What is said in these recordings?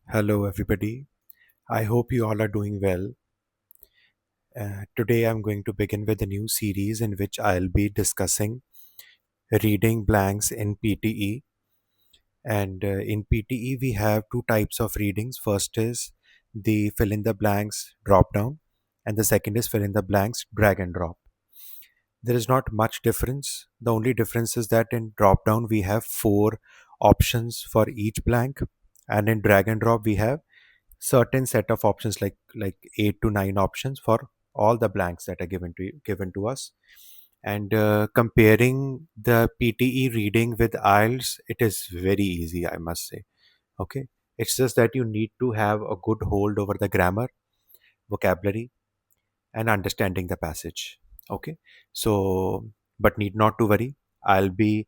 Hello, everybody. I hope you all are doing well. Today, I'm going to begin with a new series in which I'll be discussing reading blanks in PTE. And in PTE, we have two types of readings. First is the fill in the blanks drop down, and the second is fill in the blanks drag and drop. There is not much difference. The only difference is that in drop down, we have four options for each blank, and in drag and drop, we have certain set of options like 8 to 9 options for all the blanks that are given to us. And comparing the PTE reading with IELTS, it is very easy, I must say. Okay, it's just that you need to have a good hold over the grammar, vocabulary, and understanding the passage. Okay, so but need not to worry. I'll be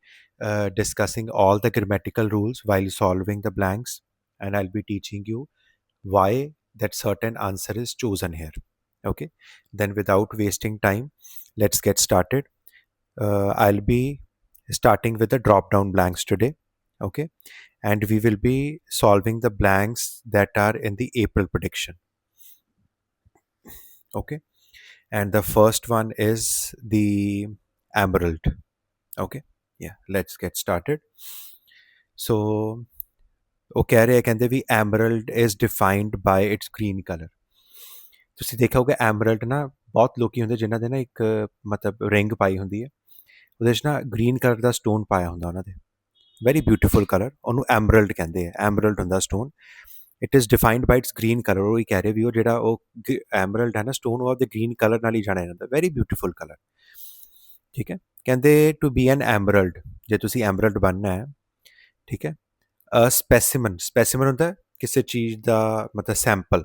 discussing all the grammatical rules while solving the blanks, and I'll be teaching you why that certain answer is chosen here. Okay, then without wasting time, let's get started. I'll be starting with the drop down blanks today. Okay, and we will be solving the blanks that are in the April prediction. Okay, and the first one is the emerald. Okay, yeah, let's get started. So ਉਹ ਕਹਿ ਰਹੇ ਕਹਿੰਦੇ ਵੀ emerald is defined by its green color. ਤੁਸੀਂ ਦੇਖਿਆ ਹੋਊਗਾ ਐਮਰਲਡ ਨਾ ਬਹੁਤ ਲੋਕੀ ਹੁੰਦੇ ਜਿਨ੍ਹਾਂ ਦੇ ਨਾ ਇੱਕ ਮਤਲਬ ਰਿੰਗ ਪਾਈ ਹੁੰਦੀ ਹੈ ਉਹਦੇ 'ਚ ਨਾ ਗ੍ਰੀਨ ਕਲਰ ਦਾ ਸਟੋਨ ਪਾਇਆ ਹੁੰਦਾ ਉਹਨਾਂ ਦੇ ਵੈਰੀ ਬਿਊਟੀਫੁਲ ਕਲਰ ਉਹਨੂੰ ਐਮਰਲਡ ਕਹਿੰਦੇ ਆ ਐਮਰਲਡ ਹੁੰਦਾ stone it is defined by its green colour ਉਹ ਹੀ ਕਹਿ ਰਹੇ ਵੀ ਉਹ ਜਿਹੜਾ ਉਹ ਐਮਰਲਡ ਹੈ ਨਾ ਸਟੋਨ ਉਹ ਆਪਦੇ ਗ੍ਰੀਨ ਕਲਰ ਨਾਲ ਹੀ ਜਾਣਿਆ ਜਾਂਦਾ ਵੈਰੀ ਬਿਊਟੀਫੁਲ ਕਲਰ ਠੀਕ ਹੈ ਕਹਿੰਦੇ ਟੂ ਬੀ ਐਨ ਐਮਰਲਡ ਜੇ ਤੁਸੀਂ ਐਮਰਲਡ ਬਣਨਾ ਹੈ ਠੀਕ ਹੈ ਸਪੈਸੀਮਨ ਹੁੰਦਾ ਕਿਸੇ ਚੀਜ਼ ਦਾ ਮਤਲਬ sample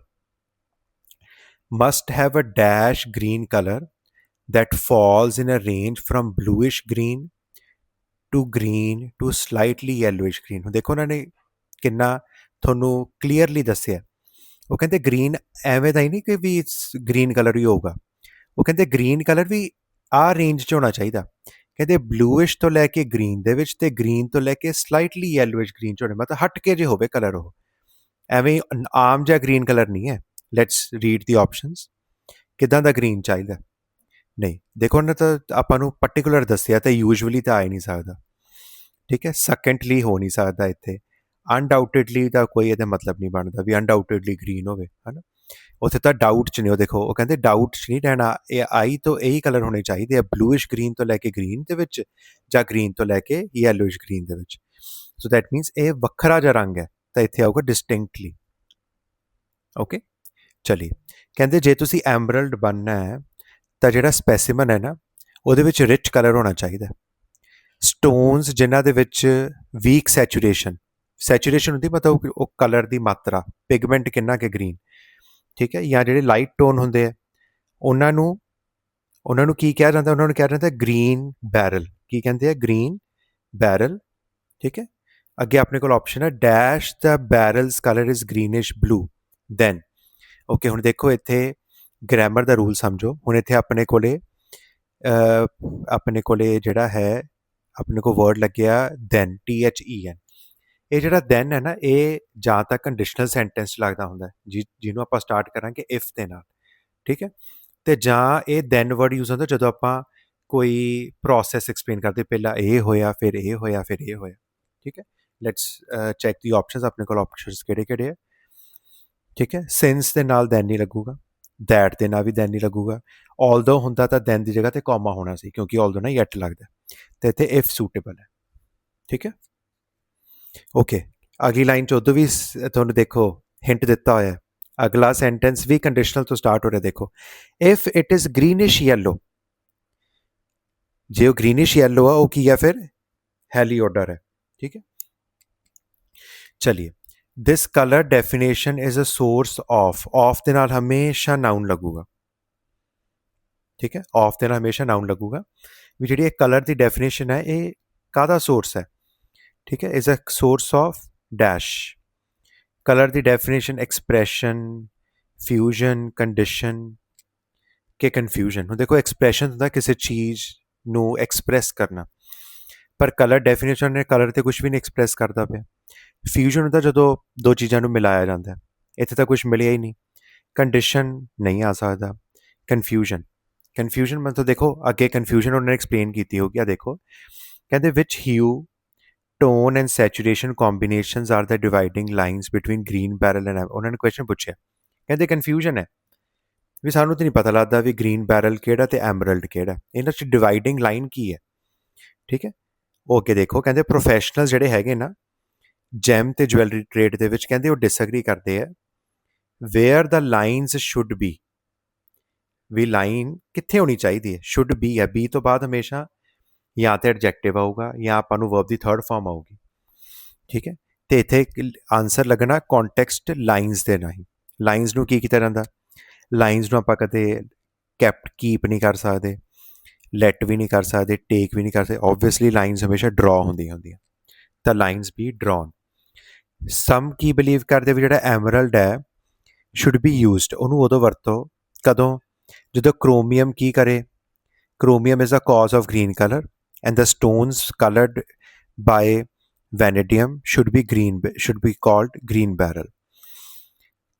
must have a dash green color that falls in a range from bluish green to slightly yellowish green ਹੁਣ ਦੇਖੋ ਉਹਨਾਂ ਨੇ ਕਿੰਨਾ ਤੁਹਾਨੂੰ ਕਲੀਅਰਲੀ ਦੱਸਿਆ ਉਹ ਕਹਿੰਦੇ ਗ੍ਰੀਨ ਐਵੇਂ ਦਾ ਹੀ ਨਹੀਂ ਕਿ ਵੀ ਗ੍ਰੀਨ ਕਲਰ ਹੀ ਹੋਊਗਾ ਉਹ ਕਹਿੰਦੇ ਗ੍ਰੀਨ ਕਲਰ ਵੀ ਆ ਰੇਂਜ 'ਚ ਹੋਣਾ ਚਾਹੀਦਾ ਕਹਿੰਦੇ ਬਲੂਇਸ਼ ਤੋਂ ਲੈ ਕੇ ਗ੍ਰੀਨ ਦੇ ਵਿੱਚ ਤੇ ਗ੍ਰੀਨ ਤੋਂ ਲੈ ਕੇ ਸਲਾਈਟਲੀ ਯੈਲੋਇਸ਼ ਗ੍ਰੀਨ 'ਚ ਹੋਣੇ ਮਤਲਬ ਹਟ ਕੇ ਜੇ ਹੋਵੇ ਕਲਰ ਉਹ ਐਵੇਂ ਆਮ ਜਿਹਾ ਗ੍ਰੀਨ ਕਲਰ ਨਹੀਂ ਹੈ ਲੈਟਸ ਰੀਡ ਦੀ ਆਪਸ਼ਨਸ ਕਿੱਦਾਂ ਦਾ ਗ੍ਰੀਨ ਚਾਹੀਦਾ ਨਹੀਂ ਦੇਖੋ ਨਾ ਤਾਂ ਆਪਾਂ ਨੂੰ ਪਾਰਟਿਕੂਲਰ ਦੱਸਿਆ ਤਾਂ ਯੂਜੂਅਲੀ ਤਾਂ ਆ ਹੀ ਨਹੀਂ ਸਕਦਾ ਠੀਕ ਹੈ ਸੈਕੰਡਲੀ ਹੋ ਨਹੀਂ ਸਕਦਾ ਇੱਥੇ ਅਨਡਾਊਟਡਲੀ ਦਾ ਕੋਈ ਇਹਦਾ ਮਤਲਬ ਨਹੀਂ ਬਣਦਾ ਵੀ ਅਨਡਾਊਟਡਲੀ ਗ੍ਰੀਨ ਹੋਵੇ ਹਨਾ ਉੱਥੇ ਤਾਂ ਡਾਊਟ 'ਚ ਨਹੀਂ ਉਹ ਦੇਖੋ ਉਹ ਕਹਿੰਦੇ ਡਾਊਟ 'ਚ ਨਹੀਂ ਰਹਿਣਾ ਇਹ ਆਈ ਤੋਂ ਇਹੀ ਕਲਰ ਹੋਣੇ ਚਾਹੀਦੇ ਆ ਬਲੂਇਸ਼ ਗ੍ਰੀਨ ਤੋਂ ਲੈ ਕੇ ਗ੍ਰੀਨ ਦੇ ਵਿੱਚ ਜਾਂ ਗ੍ਰੀਨ ਤੋਂ ਲੈ ਕੇ ਯੈਲੋਇਸ਼ ਗ੍ਰੀਨ ਦੇ ਵਿੱਚ ਸੋ ਦੈਟ ਮੀਨਸ ਇਹ ਵੱਖਰਾ ਜਿਹਾ ਰੰਗ ਹੈ ਤਾਂ ਇੱਥੇ ਆਊਗਾ ਡਿਸਟਿੰਕਟਲੀ ਓਕੇ ਚਲਿਏ ਕਹਿੰਦੇ ਜੇ ਤੁਸੀਂ ਐਮਰਲਡ ਬਣਨਾ ਹੈ ਤਾਂ ਜਿਹੜਾ ਸਪੈਸੀਮਨ ਹੈ ਨਾ ਉਹਦੇ ਵਿੱਚ ਰਿਚ ਕਲਰ ਹੋਣਾ ਚਾਹੀਦਾ ਸਟੋਨਸ ਜਿਨ੍ਹਾਂ ਦੇ ਵਿੱਚ ਵੀਕ ਸੈਚੂਰੇਸ਼ਨ ਹੁੰਦੀ ਮਤਲਬ ਉਹ ਕਲਰ ਦੀ ਮਾਤਰਾ ਪਿਗਮੈਂਟ ਕਿੰਨਾ ਕਿ ਗ੍ਰੀਨ ਠੀਕ ਹੈ ਜਾਂ ਜਿਹੜੇ ਲਾਈਟ ਟੋਨ ਹੁੰਦੇ ਆ ਉਹਨਾਂ ਨੂੰ ਕੀ ਕਿਹਾ ਜਾਂਦਾ ਉਹਨਾਂ ਨੂੰ ਕਿਹਾ ਜਾਂਦਾ ਗ੍ਰੀਨ ਬੈਰਲ ਕੀ ਕਹਿੰਦੇ ਆ ਗ੍ਰੀਨ ਬੈਰਲ ਠੀਕ ਹੈ ਅੱਗੇ ਆਪਣੇ ਕੋਲ ਆਪਸ਼ਨ ਹੈ dash the barrels colour is greenish blue than okay ਹੁਣ ਦੇਖੋ ਇੱਥੇ ਗ੍ਰਾਮਰ ਦਾ ਰੂਲ ਸਮਝੋ ਹੁਣ ਇੱਥੇ ਆਪਣੇ ਕੋਲੇ ਜਿਹੜਾ ਹੈ ਆਪਣੇ ਕੋਲ ਵਰਡ ਲੱਗਿਆ ਦੈਨ THEN ਇਹ ਜਿਹੜਾ ਦੈਨ ਹੈ ਨਾ ਇਹ ਜਾਂ ਤਾਂ ਕੰਡੀਸ਼ਨਲ ਸੈਂਟੈਂਸ 'ਚ ਲੱਗਦਾ ਹੁੰਦਾ ਜਿਹਨੂੰ ਆਪਾਂ ਸਟਾਰਟ ਕਰਾਂਗੇ ਇਫ ਦੇ ਨਾਲ ਠੀਕ ਹੈ ਅਤੇ ਜਾਂ ਇਹ ਦੈਨ ਵਰਡ ਯੂਜ਼ ਹੁੰਦਾ ਜਦੋਂ ਆਪਾਂ ਕੋਈ ਪ੍ਰੋਸੈਸ ਐਕਸਪਲੇਨ ਕਰਦੇ ਪਹਿਲਾਂ ਇਹ ਹੋਇਆ ਫਿਰ ਇਹ ਹੋਇਆ ਫਿਰ ਇਹ ਹੋਇਆ ਠੀਕ ਹੈ ਲੈਟਸ ਚੈੱਕ ਦੀ ਆਪਸ਼ਨਸ ਆਪਣੇ ਕੋਲ ਆਪਸ਼ਨਸ ਕਿਹੜੇ ਹੈ ਠੀਕ ਹੈ ਸਿੰਸ ਦੇ ਨਾਲ ਦੈਨ ਨਹੀਂ ਲੱਗੂਗਾ ਦੈਟ ਦੇ ਨਾਲ ਵੀ ਦੈਨ ਨਹੀਂ ਲੱਗੂਗਾ ਆਲਦੋ ਹੁੰਦਾ ਤਾਂ ਦੈਨ ਦੀ ਜਗ੍ਹਾ ਤੇ ਕੌਮਾ ਹੋਣਾ ਸੀ ਕਿਉਂਕਿ ਆਲਦੋ ਨਾ ਯੈਟ ਲੱਗਦਾ ਤੇ ਇੱਥੇ ਇਫ ਸੂਟੇਬਲ ਹੈ ਠੀਕ ਹੈ ਓਕੇ ਅਗਲੀ ਲਾਈਨ 'ਚ ਉਦੋਂ ਵੀ ਤੁਹਾਨੂੰ ਦੇਖੋ ਹਿੰਟ ਦਿੱਤਾ ਹੋਇਆ ਅਗਲਾ ਸੈਂਟੈਂਸ ਵੀ ਕੰਡੀਸ਼ਨਲ ਤੋਂ ਸਟਾਰਟ ਹੋ ਰਿਹਾ ਦੇਖੋ if it is greenish yellow ਜੇ ਉਹ ਗ੍ਰੀਨਿਸ਼ ਯੈਲੋ ਆ ਉਹ ਕੀ ਆ ਫਿਰ ਹੈਲੀਓਡਰ ਹੈ ਠੀਕ ਹੈ ਚਲਿਏ this colour definition is a source of ਦੇ ਨਾਲ ਹਮੇਸ਼ਾ ਨਾਊਨ ਲੱਗੂਗਾ ਠੀਕ ਹੈ ਆਫ ਦੇ ਨਾਲ ਹਮੇਸ਼ਾ ਨਾਊਨ ਲੱਗੂਗਾ ਵੀ ਜਿਹੜੀ ਇਹ ਕਲਰ ਦੀ ਡੈਫੀਨੇਸ਼ਨ ਹੈ ਇਹ ਕਾਹਦਾ ਸੋਰਸ ਹੈ ਠੀਕ ਹੈ is a source of dash colour ਦੀ ਡੈਫੀਨੇਸ਼ਨ ਐਕਸਪ੍ਰੈਸ਼ਨ ਫਿਊਜ਼ਨ ਕੰਡੀਸ਼ਨ ਕਿ ਕਨਫਿਊਜ਼ਨ ਹੁਣ ਦੇਖੋ ਐਕਸਪ੍ਰੈਸ਼ਨ ਹੁੰਦਾ ਕਿਸੇ ਚੀਜ਼ ਨੂੰ ਐਕਸਪ੍ਰੈਸ ਕਰਨਾ ਪਰ ਕਲਰ ਡੈਫੀਨੇਸ਼ਨ ਨੇ ਕਲਰ 'ਤੇ ਕੁਛ ਵੀ ਨਹੀਂ ਐਕਸਪ੍ਰੈਸ ਕਰਦਾ ਪਿਆ ਫਿਊਜ਼ਨ ਹੁੰਦਾ ਜਦੋਂ ਦੋ ਚੀਜ਼ਾਂ ਨੂੰ ਮਿਲਾਇਆ ਜਾਂਦਾ ਹੈ। ਇੱਥੇ ਤਾਂ ਕੁਛ ਮਿਲਿਆ ਹੀ ਨਹੀਂ। ਕੰਡੀਸ਼ਨ ਨਹੀਂ ਆ ਸਕਦਾ। ਕਨਫਿਊਜ਼ਨ ਮਤਲਬ ਦੇਖੋ ਅੱਗੇ ਕਨਫਿਊਜ਼ਨ ਉਹਨਾਂ ਨੇ ਐਕਸਪਲੇਨ ਕੀਤੀ ਹੋਗੀ। ਆ ਦੇਖੋ ਕਹਿੰਦੇ ਵਿਚ hue tone and saturation combinations are the dividing lines between green barrel and ਉਹਨਾਂ ਨੇ ਕੁਐਸਚਨ ਪੁੱਛਿਆ। ਕਹਿੰਦੇ ਕਨਫਿਊਜ਼ਨ ਹੈ ਵੀ ਸਾਨੂੰ ਤਾਂ ਨਹੀਂ ਪਤਾ ਲੱਗਦਾ ਵੀ ਗ੍ਰੀਨ ਬੈਰਲ ਕਿਹੜਾ ਤੇ ਐਮਰਲਡ ਕਿਹੜਾ, ਇਹਨਾਂ 'ਚ ਡਿਵਾਈਡਿੰਗ ਲਾਈਨ ਕੀ ਹੈ। ਠੀਕ ਹੈ, ਉਹ ਅੱਗੇ ਦੇਖੋ ਕਹਿੰਦੇ ਪ੍ਰੋਫੈਸ਼ਨਲ ਜਿਹੜੇ ਹੈਗੇ ਨਾ ਜੈਮ ਤੇ ਜਵੈਲਰੀ ਟ੍ਰੇਡ ਦੇ ਵਿੱਚ, ਕਹਿੰਦੇ ਉਹ ਡਿਸਐਗਰੀ ਕਰਦੇ ਆ where the lines should be, ਵੀ ਲਾਈਨ ਕਿੱਥੇ ਹੋਣੀ ਚਾਹੀਦੀ ਹੈ। ਸ਼ੁੱਡ ਬੀ ਹੈ, ਬੀ ਤੋਂ ਬਾਅਦ ਹਮੇਸ਼ਾ ਜਾਂ ਤਾਂ ਐਡਜੈਕਟਿਵ ਆਊਗਾ ਜਾਂ ਆਪਾਂ ਨੂੰ ਵਰਬ ਦੀ ਥਰਡ ਫਾਰਮ ਆਊਗੀ। ਠੀਕ ਹੈ, ਤੇ ਇੱਥੇ ਆਨਸਰ ਲੱਗਣਾ ਕੌਨਟੈਕਸਟ ਲਾਈਨਸ ਦੇ ਰਾਹੀਂ। ਲਾਈਨਸ ਨੂੰ ਕੀ ਕੀਤਾ ਜਾਂਦਾ, ਲਾਈਨਸ ਨੂੰ ਆਪਾਂ ਕਦੇ ਕੈਪਟ ਕੀਪ ਨਹੀਂ ਕਰ ਸਕਦੇ, ਲੈਟ ਵੀ ਨਹੀਂ ਕਰ ਸਕਦੇ, ਟੇਕ ਵੀ ਨਹੀਂ ਕਰ ਸਕਦੇ। ਓਬਵੀਅਸਲੀ ਲਾਈਨਸ ਹਮੇਸ਼ਾ ਡਰਾ ਹੁੰਦੀਆਂ ਤਾਂ ਲਾਈਨਸ ਬੀ ਡਰਾਨ। ਸਮ ਕੀ ਬਿਲੀਵ ਕਰਦੇ ਵੀ ਜਿਹੜਾ ਐਮਰਲਡ ਹੈ ਸ਼ੁੱਡ ਬੀ ਯੂਜ਼ਡ, ਉਹਨੂੰ ਉਦੋਂ ਵਰਤੋ ਕਦੋਂ, ਜਦੋਂ ਕ੍ਰੋਮੀਅਮ ਕੀ ਕਰੇ, chromium is a cause of green colour and the stones coloured by vanadium should be called green barrel.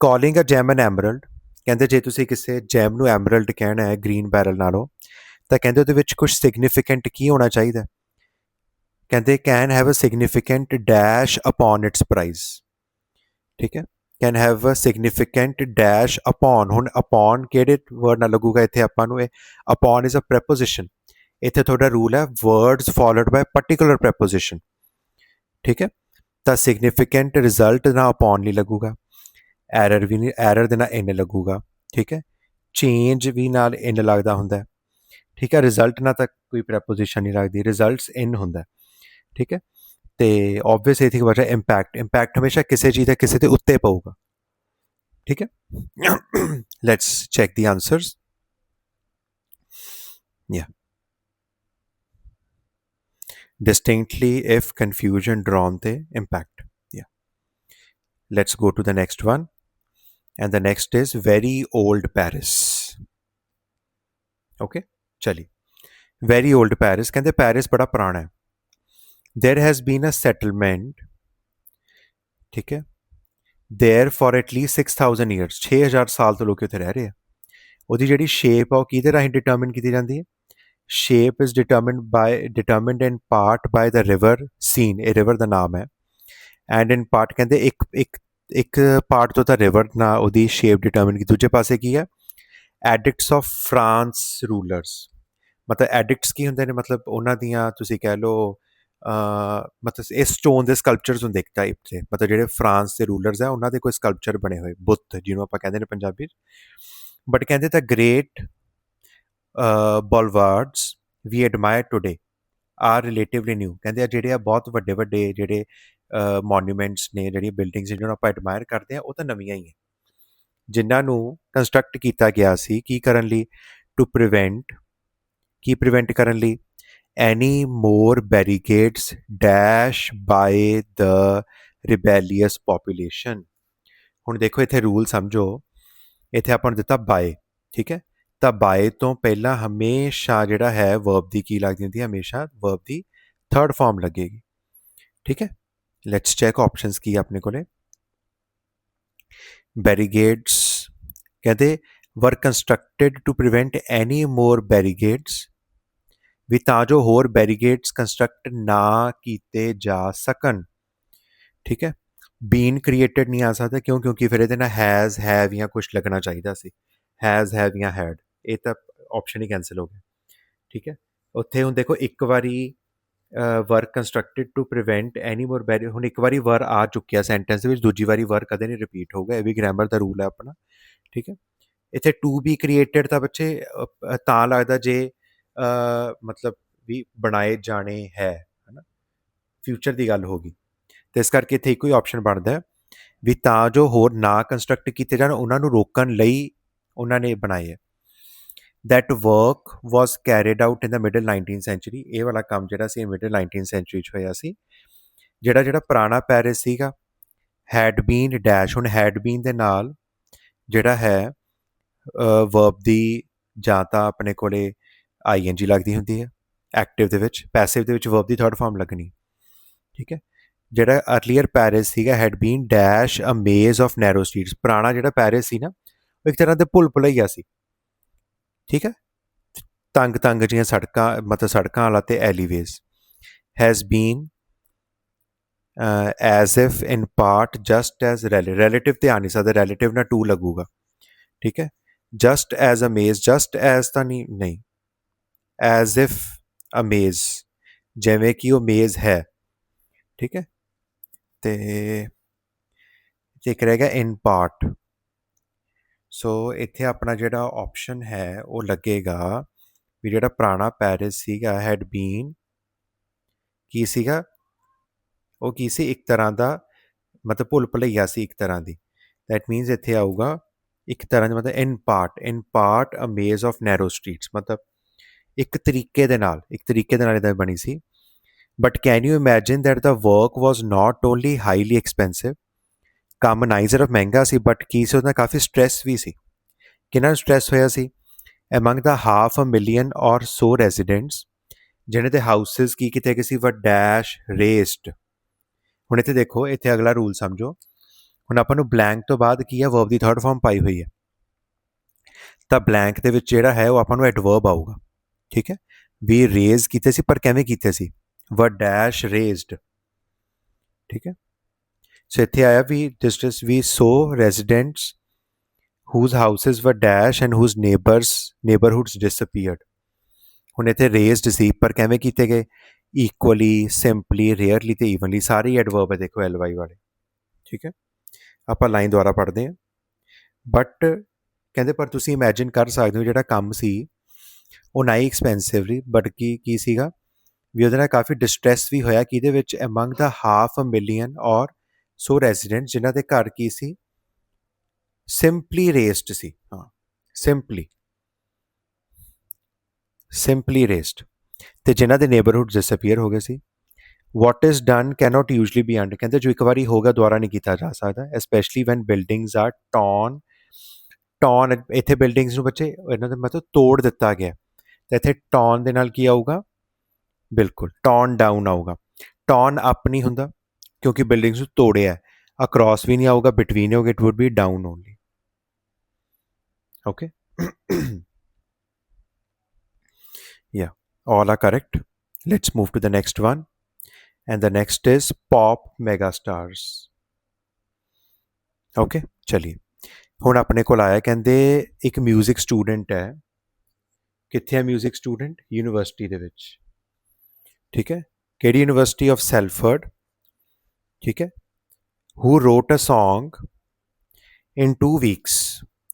Calling a gem an emerald, ਕਹਿੰਦੇ ਜੇ ਤੁਸੀਂ ਕਿਸੇ ਜੈਮ ਨੂੰ ਐਮਰਲਡ ਕਹਿਣਾ ਹੈ ਗ੍ਰੀਨ ਬੈਰਲ ਨਾਲੋਂ ਤਾਂ ਕਹਿੰਦੇ ਉਹਦੇ ਵਿੱਚ ਕੁਝ ਸਿਗਨੀਫਿਕੈਂਟ ਕੀ ਹੋਣਾ ਚਾਹੀਦਾ। ਕਹਿੰਦੇ can have a significant dash upon its price. ਠੀਕ ਹੈ, can have a significant dash upon. ਹੁਣ ਅਪੋਨ ਕਿਹੜੇ ਵਰਡ ਨਾਲ ਲੱਗੂਗਾ ਇੱਥੇ ਆਪਾਂ ਨੂੰ, ਇਹ ਅਪੋਨ ਇਜ਼ ਅ ਪ੍ਰੈਪੋਜੀਸ਼ਨ। ਇੱਥੇ ਤੁਹਾਡਾ ਰੂਲ ਹੈ ਵਰਡਸ ਫੋਲੋਡ ਬਾय ਪਾਰਟਿਕੂਲਰ ਪ੍ਰੈਪੋਜੀਸ਼ਨ। ਠੀਕ ਹੈ, ਤਾਂ ਸਿਗਨੀਫਿਕੈਂਟ ਰਿਜ਼ਲਟ ਨਾਲ ਅਪੋਨ ਨਹੀਂ ਲੱਗੂਗਾ, ਐਰਰ ਵੀ ਨਹੀਂ, ਐਰਰ ਦੇ ਨਾਲ ਇਨ ਲੱਗੂਗਾ। ਠੀਕ ਹੈ, ਚੇਂਜ ਵੀ ਨਾਲ ਇਨ ਲੱਗਦਾ ਹੁੰਦਾ। ਠੀਕ ਹੈ, ਰਿਜ਼ਲਟ ਨਾਲ ਤਾਂ ਕੋਈ ਪ੍ਰੈਪੋਜੀਸ਼ਨ ਨਹੀਂ ਲੱਗਦੀ, ਰਿਜ਼ਲਟਸ ਇਨ ਹੁੰਦਾ। ਠੀਕ ਹੈ, ਤੇ ਓਬਵੀਅਸ ਇਥੇ ਵਜ੍ਹਾ ਇੰਪੈਕਟ, ਇੰਪੈਕਟ ਹਮੇਸ਼ਾ ਕਿਸੇ ਚੀਜ਼ ਦਾ ਕਿਸੇ ਦੇ ਉੱਤੇ ਪਊਗਾ। ਠੀਕ ਹੈ, let's check the answers. Yeah, distinctly if confusion drawn the impact. Yeah, let's go to the next one, and the next is very old Paris. Okay, chali, very old Paris, ਕਹਿੰਦੇ ਪੈਰਿਸ ਬੜਾ ਪੁਰਾਣਾ ਹੈ। there has been a settlement, ਠੀਕ ਹੈ, there for at least 6000 years, 6000 ਸਾਲ ਤੋਂ ਲੋਕ ਉੱਥੇ ਰਹਿ ਰਹੇ ਆ। ਉਹਦੀ ਜਿਹੜੀ ਸ਼ੇਪ ਆ ਉਹ ਕਿਹਦੇ ਰਾਹੀਂ ਡਿਟਰਮਿਨ ਕੀਤੀ ਜਾਂਦੀ ਹੈ। shape is determined in part by the river Seine, ਇਹ river ਦਾ ਨਾਮ ਹੈ। and in part ਕਹਿੰਦੇ ਇੱਕ ਪਾਰਟ ਤੋਂ ਤਾਂ river ਨਾਲ ਉਹਦੀ shape determine ਕੀਤੀ, ਦੂਜੇ ਪਾਸੇ ਕੀ ਹੈ edicts of France rulers। ਮਤਲਬ edicts ਕੀ ਹੁੰਦੇ ਨੇ, ਮਤਲਬ ਉਹਨਾਂ ਦੀਆਂ ਤੁਸੀਂ ਕਹਿ ਲਓ ਮਤਲਬ ਇਹ ਸਟੋਨ ਦੇ ਸਕਲਪਚਰਸ ਹੁੰਦੇ ਇੱਕ ਟਾਈਪ ਦੇ, ਮਤਲਬ ਜਿਹੜੇ ਫਰਾਂਸ ਦੇ ਰੂਲਰਸ ਆ ਉਹਨਾਂ ਦੇ ਕੋਈ ਸਕਲਪਚਰ ਬਣੇ ਹੋਏ, ਬੁੱਤ ਜਿਹਨੂੰ ਆਪਾਂ ਕਹਿੰਦੇ ਨੇ ਪੰਜਾਬੀ 'ਚ। ਬਟ ਕਹਿੰਦੇ ਤਾਂ ਗ੍ਰੇਟ ਬੋਲਵਾਰਡਸ ਵੀ admire today R relatively new. ਕਹਿੰਦੇ ਆ ਜਿਹੜੇ ਆ ਬਹੁਤ ਵੱਡੇ ਵੱਡੇ ਜਿਹੜੇ ਮੋਨੂਮੈਂਟਸ ਨੇ, ਜਿਹੜੀਆਂ ਬਿਲਡਿੰਗਸ ਜਿਹਨਾਂ ਨੂੰ ਆਪਾਂ ਐਡਮਾਇਰ ਕਰਦੇ ਹਾਂ ਉਹ ਤਾਂ ਨਵੀਆਂ ਹੀ ਹੈ, ਜਿਨ੍ਹਾਂ ਨੂੰ ਕੰਸਟਰਕਟ ਕੀਤਾ ਗਿਆ ਸੀ ਕੀ ਕਰਨ ਲਈ, ਟੂ ਪ੍ਰੀਵੈਂਟ, ਕੀ ਪ੍ਰੀਵੈਂਟ ਕਰਨ ਲਈ, any more barricades dash by the rebellious population. ਹੁਣ ਦੇਖੋ ਇੱਥੇ ਰੂਲ ਸਮਝੋ, ਇੱਥੇ ਆਪਾਂ ਨੂੰ ਦਿੱਤਾ ਬਾਏ, ਠੀਕ ਹੈ, ਤਾਂ ਬਾਏ ਤੋਂ ਪਹਿਲਾਂ ਹਮੇਸ਼ਾ ਜਿਹੜਾ ਹੈ ਵਰਬ ਦੀ ਕੀ ਲੱਗਦੀ ਹੁੰਦੀ ਹੈ, ਹਮੇਸ਼ਾ ਵਰਬ ਦੀ ਥਰਡ ਫਾਰਮ ਲੱਗੇਗੀ। ਠੀਕ ਹੈ, ਲੈਟਸ ਚੈੱਕ ਆਪਸ਼ਨਸ ਕੀ ਆਪਣੇ ਕੋਲੇ। ਬੈਰੀਗੇਡਸ ਕਹਿੰਦੇ ਵਰ ਕੰਸਟਰਕਟਡ ਟੂ ਪ੍ਰੀਵੈਂਟ ਐਨੀ ਮੋਰ ਬੈਰੀਗੇਡਸ, ਵੀ ਤਾਂ ਜੋ ਹੋਰ ਬੈਰੀਗੇਡਸ ਕੰਸਟਰਕਟ ਨਾ ਕੀਤੇ ਜਾ ਸਕਣ। ਠੀਕ ਹੈ, ਬੀਨ ਕ੍ਰੀਏਟਡ ਨਹੀਂ ਆ ਸਕਦਾ, ਕਿਉਂ, ਕਿਉਂਕਿ ਫਿਰ ਇਹਦੇ ਨਾਲ ਹੈਜ਼, ਹੈਵ ਜਾਂ ਕੁਛ ਲੱਗਣਾ ਚਾਹੀਦਾ ਸੀ, ਹੈਜ਼, ਹੈਵ ਜਾਂ ਹੈਡ, ਇਹ ਤਾਂ ਆਪਸ਼ਨ ਹੀ ਕੈਂਸਲ ਹੋ ਗਿਆ। ਠੀਕ ਹੈ, ਉੱਥੇ ਹੁਣ ਦੇਖੋ ਇੱਕ ਵਾਰੀ ਵਰ ਕੰਸਟਰਕਟਡ ਟੂ ਪ੍ਰੀਵੈਂਟ ਐਨੀ ਮੋਰ ਬੈਰੀ, ਹੁਣ ਇੱਕ ਵਾਰੀ ਵਰ ਆ ਚੁੱਕਿਆ ਸੈਂਟੈਂਸ ਦੇ ਵਿੱਚ, ਦੂਜੀ ਵਾਰੀ ਵਰ ਕਦੇ ਨਹੀਂ ਰਿਪੀਟ ਹੋਊਗਾ, ਇਹ ਵੀ ਗ੍ਰਾਮਰ ਦਾ ਰੂਲ ਹੈ ਆਪਣਾ। ਠੀਕ ਹੈ, ਇੱਥੇ ਟੂ ਬੀ ਕ੍ਰੀਏਟਡ ਤਾਂ ਬੱਚੇ ਤਾਂ ਲੱਗਦਾ ਜੇ ਮਤਲਬ ਵੀ ਬਣਾਏ ਜਾਣੇ ਹੈ ਨਾ, ਫਿਊਚਰ ਦੀ ਗੱਲ ਹੋ ਗਈ, ਤੇ ਇਸ ਕਰਕੇ ਇੱਥੇ ਇੱਕੋ ਹੀ ਆਪਸ਼ਨ ਬਣਦਾ ਵੀ ਤਾਂ ਜੋ ਹੋਰ ਨਾ ਕੰਸਟਰਕਟ ਕੀਤੇ ਜਾਣ, ਉਹਨਾਂ ਨੂੰ ਰੋਕਣ ਲਈ ਉਹਨਾਂ ਨੇ ਬਣਾਏ ਹੈ। That work was carried out in the middle 19th century, ਇਹ ਵਾਲਾ ਕੰਮ ਜਿਹੜਾ ਸੀ ਮਿਡਲ 19th ਸੈਂਚੁਰੀ 'ਚ ਹੋਇਆ ਸੀ। ਜਿਹੜਾ ਪੁਰਾਣਾ ਪੈਰਿਸ ਸੀਗਾ ਹੈਡ ਬੀਨ ਡੈਸ਼, ਹੁਣ ਹੈਡ ਬੀਨ ਦੇ ਨਾਲ ਜਿਹੜਾ ਹੈ ਵਰਬ ਦੀ ਜਾਂ ਤਾਂ ਆਪਣੇ ਕੋਲੇ ING ਲੱਗਦੀ ਹੁੰਦੀ ਹੈ ਐਕਟਿਵ ਦੇ ਵਿੱਚ, ਪੈਸਿਵ ਦੇ ਵਿੱਚ ਵਰਬ ਦੀ ਥਰਡ ਫਾਰਮ ਲੱਗਣੀ। ਠੀਕ ਹੈ, ਜਿਹੜਾ ਅਰਲੀਅਰ ਪੈਰਿਸ ਸੀਗਾ ਹੈਡ ਬੀਨ ਡੈਸ਼ ਅ ਮੇਜ਼ ਆਫ ਨੈਰੋ ਸਟਰੀਟਸ। ਪੁਰਾਣਾ ਜਿਹੜਾ ਪੈਰਿਸ ਸੀ ਨਾ ਉਹ ਇੱਕ ਤਰ੍ਹਾਂ ਦੇ ਭੁੱਲ ਭੁਲਈਆ ਸੀ, ਠੀਕ ਹੈ, ਤੰਗ ਤੰਗ ਜਿਹੀਆਂ ਸੜਕਾਂ, ਮਤਲਬ ਸੜਕਾਂ ਵਾਲਾ ਤੇ alleyways. Has been as if in part just as relative ਤੇ ਆ ਨਹੀਂ ਸਕਦਾ, ਰਿਲੇਟਿਵ ਨਾਲ ਟੂ ਲੱਗੂਗਾ, ਠੀਕ ਹੈ। ਜਸਟ ਐਜ਼ ਅ ਮੇਜ਼, ਜਸਟ ਐਜ਼ ਤਾਂ ਨਹੀਂ, ਨਹੀਂ, ਐਜ਼ ਇਫ ਅ ਮੇਜ਼, ਜਿਵੇਂ ਕਿ ਉਹ ਮੇਜ਼ ਹੈ, ਠੀਕ ਹੈ। ਤੇ ਇੱਕ ਰਹਿ ਗਿਆ ਇਨ ਪਾਰਟ। ਸੋ ਇੱਥੇ ਆਪਣਾ ਜਿਹੜਾ ਆਪਸ਼ਨ ਹੈ ਉਹ ਲੱਗੇਗਾ ਵੀ ਜਿਹੜਾ ਪੁਰਾਣਾ ਪੈਰਿਸ ਸੀਗਾ ਹੈਡ ਬੀਨ, ਕੀ ਸੀਗਾ ਉਹ, ਕੀ ਸੀ, ਇੱਕ ਤਰ੍ਹਾਂ ਦਾ ਮਤਲਬ ਭੁੱਲ ਭੁਲਈਆ ਸੀ ਇੱਕ ਤਰ੍ਹਾਂ ਦੀ। ਦੈਟ ਮੀਨਸ ਇੱਥੇ ਆਊਗਾ ਇੱਕ ਤਰ੍ਹਾਂ ਦਾ, ਮਤਲਬ ਇਨ ਪਾਰਟ ਅ ਮੇਜ਼ ਆਫ ਨੈਰੋ ਸਟਰੀਟਸ, ਮਤਲਬ ਇੱਕ ਤਰੀਕੇ ਦੇ ਨਾਲ ਇਹਦਾ ਬਣੀ ਸੀ। But can you imagine that the work was not only highly expensive, ਕੰਮ ਨਾ ਹੀ ਸਿਰਫ ਮਹਿੰਗਾ ਸੀ ਬਟ ਕੀ ਸੀ ਉਹਦਾ ਕਾਫੀ ਸਟ੍ਰੈਸ ਵੀ ਸੀ। ਕਿੰਨਾ ਸਟ੍ਰੈਸ ਹੋਇਆ ਸੀ? ਐਮੰਗ ਦਾ 500,000 ਔਰ ਸੋ ਰੈਜ਼ੀਡੈਂਟਸ ਜਿਹਨਾਂ ਦੇ ਹਾਊਸਿਸ ਕੀ ਕੀਤੇ ਗਏ ਸੀ, ਵਰ ਡੈਸ਼ ਰੇਸਡ। ਹੁਣ ਇੱਥੇ ਦੇਖੋ, ਇੱਥੇ ਅਗਲਾ ਰੂਲ ਸਮਝੋ। ਹੁਣ ਆਪਾਂ ਨੂੰ ਬਲੈਂਕ ਤੋਂ ਬਾਅਦ ਕੀ ਹੈ, ਵਰਬ ਦੀ ਥਰਡ ਫਾਰਮ ਪਾਈ ਹੋਈ ਹੈ, ਤਾਂ ਬਲੈਂਕ ਦੇ ਵਿੱਚ ਜਿਹੜਾ ਹੈ ਉਹ ਆਪਾਂ ਨੂੰ ਐਡਵਰਬ ਆਊਗਾ, ਠੀਕ ਹੈ। ਵੀ ਰੇਜ਼ ਕੀਤੇ ਸੀ ਪਰ ਕਿਵੇਂ ਕੀਤੇ ਸੀ, ਵਰ ਡੈਸ਼ ਰੇਜ਼ਡ, ਠੀਕ ਹੈ। ਸੋ ਇੱਥੇ ਆਇਆ ਵੀ ਡਿਸਟੈਂਸ ਵੀ so residents whose houses were dash and whose neighborhoods disappeared। ਹੁਣ ਇੱਥੇ ਰੇਜ਼ਡ ਸੀ ਪਰ ਕਿਵੇਂ ਕੀਤੇ ਗਏ, ਇਕੁਅਲੀ, ਸਿੰਪਲੀ, ਰੇਅਰਲੀ ਤੇ ਈਵਨਲੀ, ਸਾਰੇ ਹੀ ਐਡਵਰਬ ਹੈ ਦੇਖੋ ਐਲ ਵਾਈ ਵਾਲੇ, ਠੀਕ ਹੈ। ਆਪਾਂ ਲਾਈਨ ਦੁਆਰਾ ਪੜ੍ਹਦੇ ਹਾਂ। ਬਟ ਕਹਿੰਦੇ ਪਰ ਤੁਸੀਂ ਇਮੈਜਿਨ ਕਰ ਸਕਦੇ ਹੋ ਜਿਹੜਾ ਕੰਮ ਸੀ ਉਹ ਨਾ ਹੀ ਐਕਸਪੈਂਸਿਵਲੀ, ਬਟ ਕੀ ਸੀਗਾ ਵੀ ਉਹਦੇ ਨਾਲ ਕਾਫੀ ਡਿਸਟ੍ਰੈਸ ਵੀ ਹੋਇਆ, ਕਿ ਇਹਦੇ ਵਿੱਚ ਅਮੰਗ ਦਾ 500,000 ਔਰ ਸੋ ਰੈਜ਼ੀਡੈਂਟ ਜਿਨ੍ਹਾਂ ਦੇ ਘਰ ਕੀ ਸੀ, ਸਿੰਪਲੀ ਰੇਸਡ ਸੀ, ਹਾਂ, ਸਿੰਪਲੀ ਰੇਸਡ, ਤੇ ਜਿਨ੍ਹਾਂ ਦੇ ਨੇਬਰਹੁੱਡ ਡਿਸਅਪੀਅਰ ਹੋ ਗਏ ਸੀ। What is done cannot usually be undone, ਕਹਿੰਦੇ ਜੋ ਇੱਕ ਵਾਰੀ ਹੋਗਾ ਦੁਬਾਰਾ ਨਹੀਂ ਕੀਤਾ ਜਾ ਸਕਦਾ, especially when buildings are torn. ਇੱਥੇ ਬਿਲਡਿੰਗਸ ਨੂੰ ਬੱਚੇ ਇਹਨਾਂ ਦਾ ਮਤਲਬ ਤੋੜ ਦਿੱਤਾ ਗਿਆ, ਤਾਂ ਇੱਥੇ ਟੌਨ ਦੇ ਨਾਲ ਕੀ ਆਊਗਾ, ਬਿਲਕੁਲ ਟੌਨ ਡਾਊਨ ਆਊਗਾ। ਟੌਨ ਅਪ ਨਹੀਂ ਹੁੰਦਾ ਕਿਉਂਕਿ ਬਿਲਡਿੰਗਸ ਨੂੰ ਤੋੜਿਆ, ਅਕ੍ਰੋਸ ਵੀ ਨਹੀਂ ਆਊਗਾ, ਬਿਟਵੀਨ ਹੋਊਗਾ, it wood B down only, okay। Yeah, all are correct. Let's move to the next one, and the next is pop megastars, okay। ਚਲਿਏ ਹੁਣ ਆਪਣੇ ਕੋਲ ਆਇਆ, ਕਹਿੰਦੇ ਇੱਕ ਮਿਊਜ਼ਿਕ ਸਟੂਡੈਂਟ ਹੈ, ਕਿੱਥੇ ਹੈ ਮਿਊਜ਼ਿਕ ਸਟੂਡੈਂਟ, ਯੂਨੀਵਰਸਿਟੀ ਦੇ ਵਿੱਚ, ਠੀਕ ਹੈ। ਕਿਹੜੀ ਯੂਨੀਵਰਸਿਟੀ, ਆਫ ਸੈਲਫਰਡ, ਠੀਕ ਹੈ। ਹੂ ਰੋਟ ਅ ਸੌਂਗ ਇਨ 2 weeks,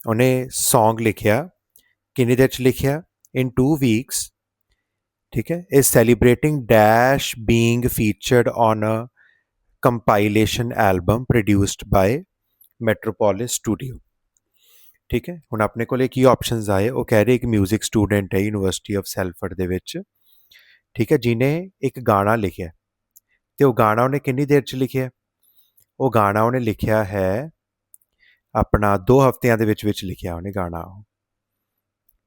ਉਹਨੇ ਸੌਂਗ ਲਿਖਿਆ, ਕਿੰਨੀ ਦੇਰ 'ਚ ਲਿਖਿਆ, ਇਨ 2 weeks, ਠੀਕ ਹੈ। Is celebrating dash being featured on a compilation album produced by Metropolis Studio, ਠੀਕ ਹੈ। ਹੁਣ ਆਪਣੇ ਕੋਲ ਕੀ ਆਪਸ਼ਨਸ ਆਏ, ਉਹ ਕਹਿ ਰਹੇ ਇੱਕ ਮਿਊਜ਼ਿਕ ਸਟੂਡੈਂਟ ਹੈ ਯੂਨੀਵਰਸਿਟੀ ਆਫ ਸੈਲਫਰਡ ਦੇ ਵਿੱਚ, ਠੀਕ ਹੈ, ਜਿਹਨੇ ਇੱਕ ਗਾਣਾ ਲਿਖਿਆ, ਤੇ ਉਹ ਗਾਣਾ ਉਹਨੇ ਕਿੰਨੀ ਦੇਰ 'ਚ ਲਿਖਿਆ, ਉਹ ਗਾਣਾ ਉਹਨੇ ਲਿਖਿਆ ਹੈ ਆਪਣਾ 2 ਹਫ਼ਤਿਆਂ ਦੇ ਵਿੱਚ ਲਿਖਿਆ ਉਹਨੇ ਗਾਣਾ,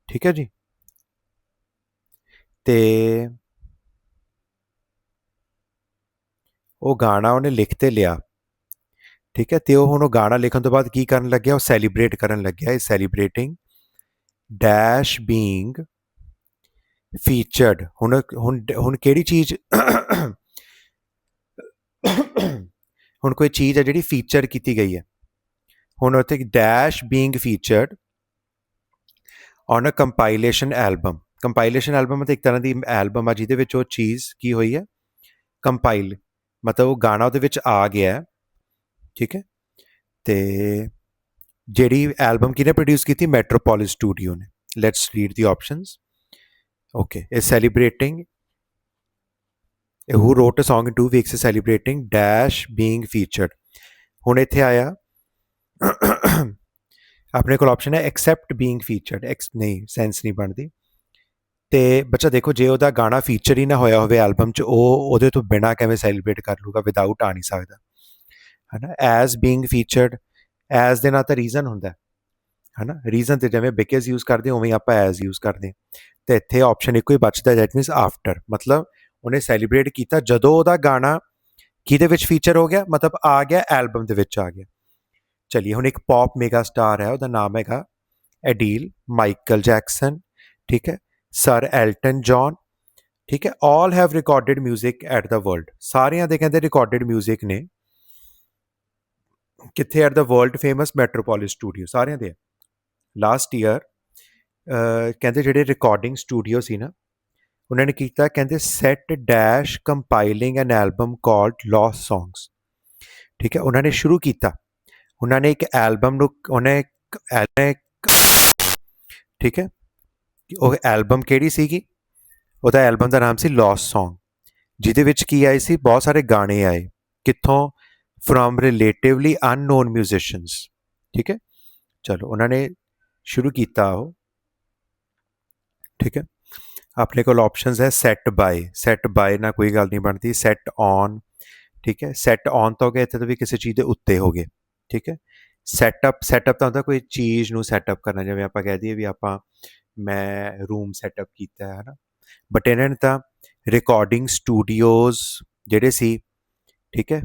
ਠੀਕ ਹੈ ਜੀ। ਤੇ ਉਹ ਗਾਣਾ ਉਹਨੇ ਲਿਖ ਤੇ ਲਿਆ, ਠੀਕ ਹੈ। ਤੇ ਉਹ ਹੁਣ ਉਹ ਗਾਣਾ ਲਿਖਣ ਤੋਂ ਬਾਅਦ ਕੀ ਕਰਨ ਲੱਗਿਆ, ਉਹ ਸੈਲੀਬ੍ਰੇਟ ਕਰਨ ਲੱਗਿਆ, ਇਜ਼ ਸੈਲੀਬ੍ਰੇਟਿੰਗ ਡੈਸ਼ ਬੀਂਗ ਫੀਚਰਡ। ਹੁਣ ਕਿਹੜੀ ਚੀਜ਼ ਹੁਣ ਕੋਈ ਚੀਜ਼ ਹੈ ਜਿਹੜੀ ਫੀਚਰ ਕੀਤੀ ਗਈ ਹੈ, ਹੁਣ ਉੱਥੇ dash being featured on a compilation album. Compilation album ਮਤਲਬ ਇੱਕ ਤਰ੍ਹਾਂ ਦੀ ਐਲਬਮ ਆ ਜਿਹਦੇ ਵਿੱਚ ਉਹ ਚੀਜ਼ ਕੀ ਹੋਈ ਹੈ, ਕੰਪਾਈਲ, ਮਤਲਬ ਉਹ ਗਾਣਾ ਉਹਦੇ ਵਿੱਚ ਆ ਗਿਆ, ਠੀਕ ਹੈ। ਤੇ ਜਿਹੜੀ ਐਲਬਮ ਕਿਹਨੇ ਪ੍ਰੋਡਿਊਸ ਕੀਤੀ, ਮੈਟਰੋਪੋਲਿਸ ਸਟੂਡੀਓ ਨੇ। Let's read the options, okay. Is celebrating, who wrote a song in 2 weeks is celebrating dash being featured। ਹੁਣ ਇੱਥੇ ਆਇਆ ਆਪਣੇ ਕੋਲ ਆਪਸ਼ਨ ਹੈ ਐਕਸੈਪਟ ਬੀਂਗ ਫੀਚਰਡ, ਨਹੀਂ ਸੈਂਸ ਨਹੀਂ ਬਣਦੀ। ਤੇ ਬੱਚਾ ਦੇਖੋ ਜੇ ਉਹਦਾ ਗਾਣਾ ਫੀਚਰ ਹੀ ਨਾ ਹੋਇਆ ਹੋਵੇ ਐਲਬਮ 'ਚ, ਉਹ ਉਹਦੇ ਤੋਂ ਬਿਨਾਂ ਕਿਵੇਂ ਸੈਲੀਬ੍ਰੇਟ ਕਰ ਲੂਗਾ, ਵਿਦਆਊਟ ਆ ਨਹੀਂ ਸਕਦਾ, ਹੈ ਨਾ। ਐਜ਼ ਬੀਂਗ ਫੀਚਰਡ, ਐਜ਼ ਦੇ ਨਾਲ ਤਾਂ ਰੀਜ਼ਨ ਹੁੰਦਾ, ਹੈ ਨਾ। ਰੀਜ਼ਨ ਤੇ ਜਿਵੇਂ ਬਿਕਾਜ਼ ਯੂਜ਼ ਕਰਦੇ ਉਵੇਂ ਆਪਾਂ ਐਜ਼ ਯੂਜ਼ ਕਰਦੇ, ਤੇ ਇੱਥੇ ਆਪਸ਼ਨ ਇੱਕੋ ਹੀ ਬਚਦਾ, ਦੈਟ ਮੀਨਸ ਆਫਟਰ, ਮਤਲਬ ਉਹਨੇ ਸੈਲੀਬ੍ਰੇਟ ਕੀਤਾ ਜਦੋਂ ਉਹਦਾ ਗਾਣਾ ਕਿਹਦੇ ਵਿੱਚ ਫੀਚਰ ਹੋ ਗਿਆ, ਮਤਲਬ ਆ ਗਿਆ ਐਲਬਮ ਦੇ ਵਿੱਚ ਆ ਗਿਆ। ਚਲਿਏ ਹੁਣ ਇੱਕ ਪੌਪ ਮੇਗਾ ਸਟਾਰ ਹੈ, ਉਹਦਾ ਨਾਮ ਹੈਗਾ ਐਡੀਲ, ਮਾਈਕਲ ਜੈਕਸਨ, ਠੀਕ ਹੈ, ਸਰ ਐਲਟਨ ਜੌਨ, ਠੀਕ ਹੈ, ਆਲ have recorded music at the world. ਸਾਰਿਆਂ ਦੇ ਕਹਿੰਦੇ ਰਿਕਾਰਡਡ ਮਿਊਜ਼ਿਕ ਨੇ ਕਿੱਥੇ, at the world famous metropolis studio, ਸਾਰਿਆਂ ਦੇ। ਲਾਸਟ ਈਅਰ ਕਹਿੰਦੇ ਜਿਹੜੇ ਰਿਕਾਰਡਿੰਗ ਸਟੂਡੀਓ ਸੀ ਨਾ, ਉਹਨਾਂ ਨੇ ਕੀਤਾ ਕਹਿੰਦੇ set dash ਕੰਪਾਈਲਿੰਗ an album called Lost songs, ਠੀਕ ਹੈ। ਉਹਨਾਂ ਨੇ ਸ਼ੁਰੂ ਕੀਤਾ, ਉਹਨਾਂ ਨੇ ਇੱਕ ਐਲਬਮ ਨੂੰ ਠੀਕ ਹੈ, ਉਹ ਐਲਬਮ ਕਿਹੜੀ ਸੀਗੀ, ਉਹਦਾ ਐਲਬਮ ਦਾ ਨਾਮ ਸੀ ਲੌਸਟ ਸੌਂਗ, ਜਿਹਦੇ ਵਿੱਚ ਕੀ ਆਏ ਸੀ, ਬਹੁਤ ਸਾਰੇ ਗਾਣੇ ਆਏ, ਕਿੱਥੋਂ, ਫਰੋਮ ਰਿਲੇਟਿਵਲੀ ਅਨਨੋਨ ਮਿਊਜ਼ੀਸ਼ੀਅਨਸ, ਠੀਕ ਹੈ। ਚਲੋ ਉਹਨਾਂ ਨੇ ਸ਼ੁਰੂ ਕੀਤਾ ਉਹ, ਠੀਕ ਹੈ। ਆਪਣੇ ਕੋਲ ਆਪਸ਼ਨਸ ਹੈ ਸੈਟ ਬਾਏ ਨਾਲ ਕੋਈ ਗੱਲ ਨਹੀਂ ਬਣਦੀ, ਸੈਟ ਔਨ, ਠੀਕ ਹੈ, ਸੈਟ ਔਨ ਤਾਂ ਹੋ ਗਿਆ, ਇੱਥੇ ਤਾਂ ਵੀ ਕਿਸੇ ਚੀਜ਼ ਦੇ ਉੱਤੇ ਹੋ ਗਏ, ਠੀਕ ਹੈ। ਸੈਟਅਪ ਤਾਂ ਹੁੰਦਾ ਕੋਈ ਚੀਜ਼ ਨੂੰ ਸੈਟਅਪ ਕਰਨਾ, ਜਿਵੇਂ ਆਪਾਂ ਕਹਿ ਦਈਏ ਵੀ ਆਪਾਂ ਮੈਂ ਰੂਮ ਸੈਟਅਪ ਕੀਤਾ ਹੈ ਨਾ, ਬਟ ਇਹਨਾਂ ਨੇ ਤਾਂ ਰਿਕਾਰਡਿੰਗ ਸਟੂਡੀਓਜ਼ ਜਿਹੜੇ ਸੀ, ਠੀਕ ਹੈ,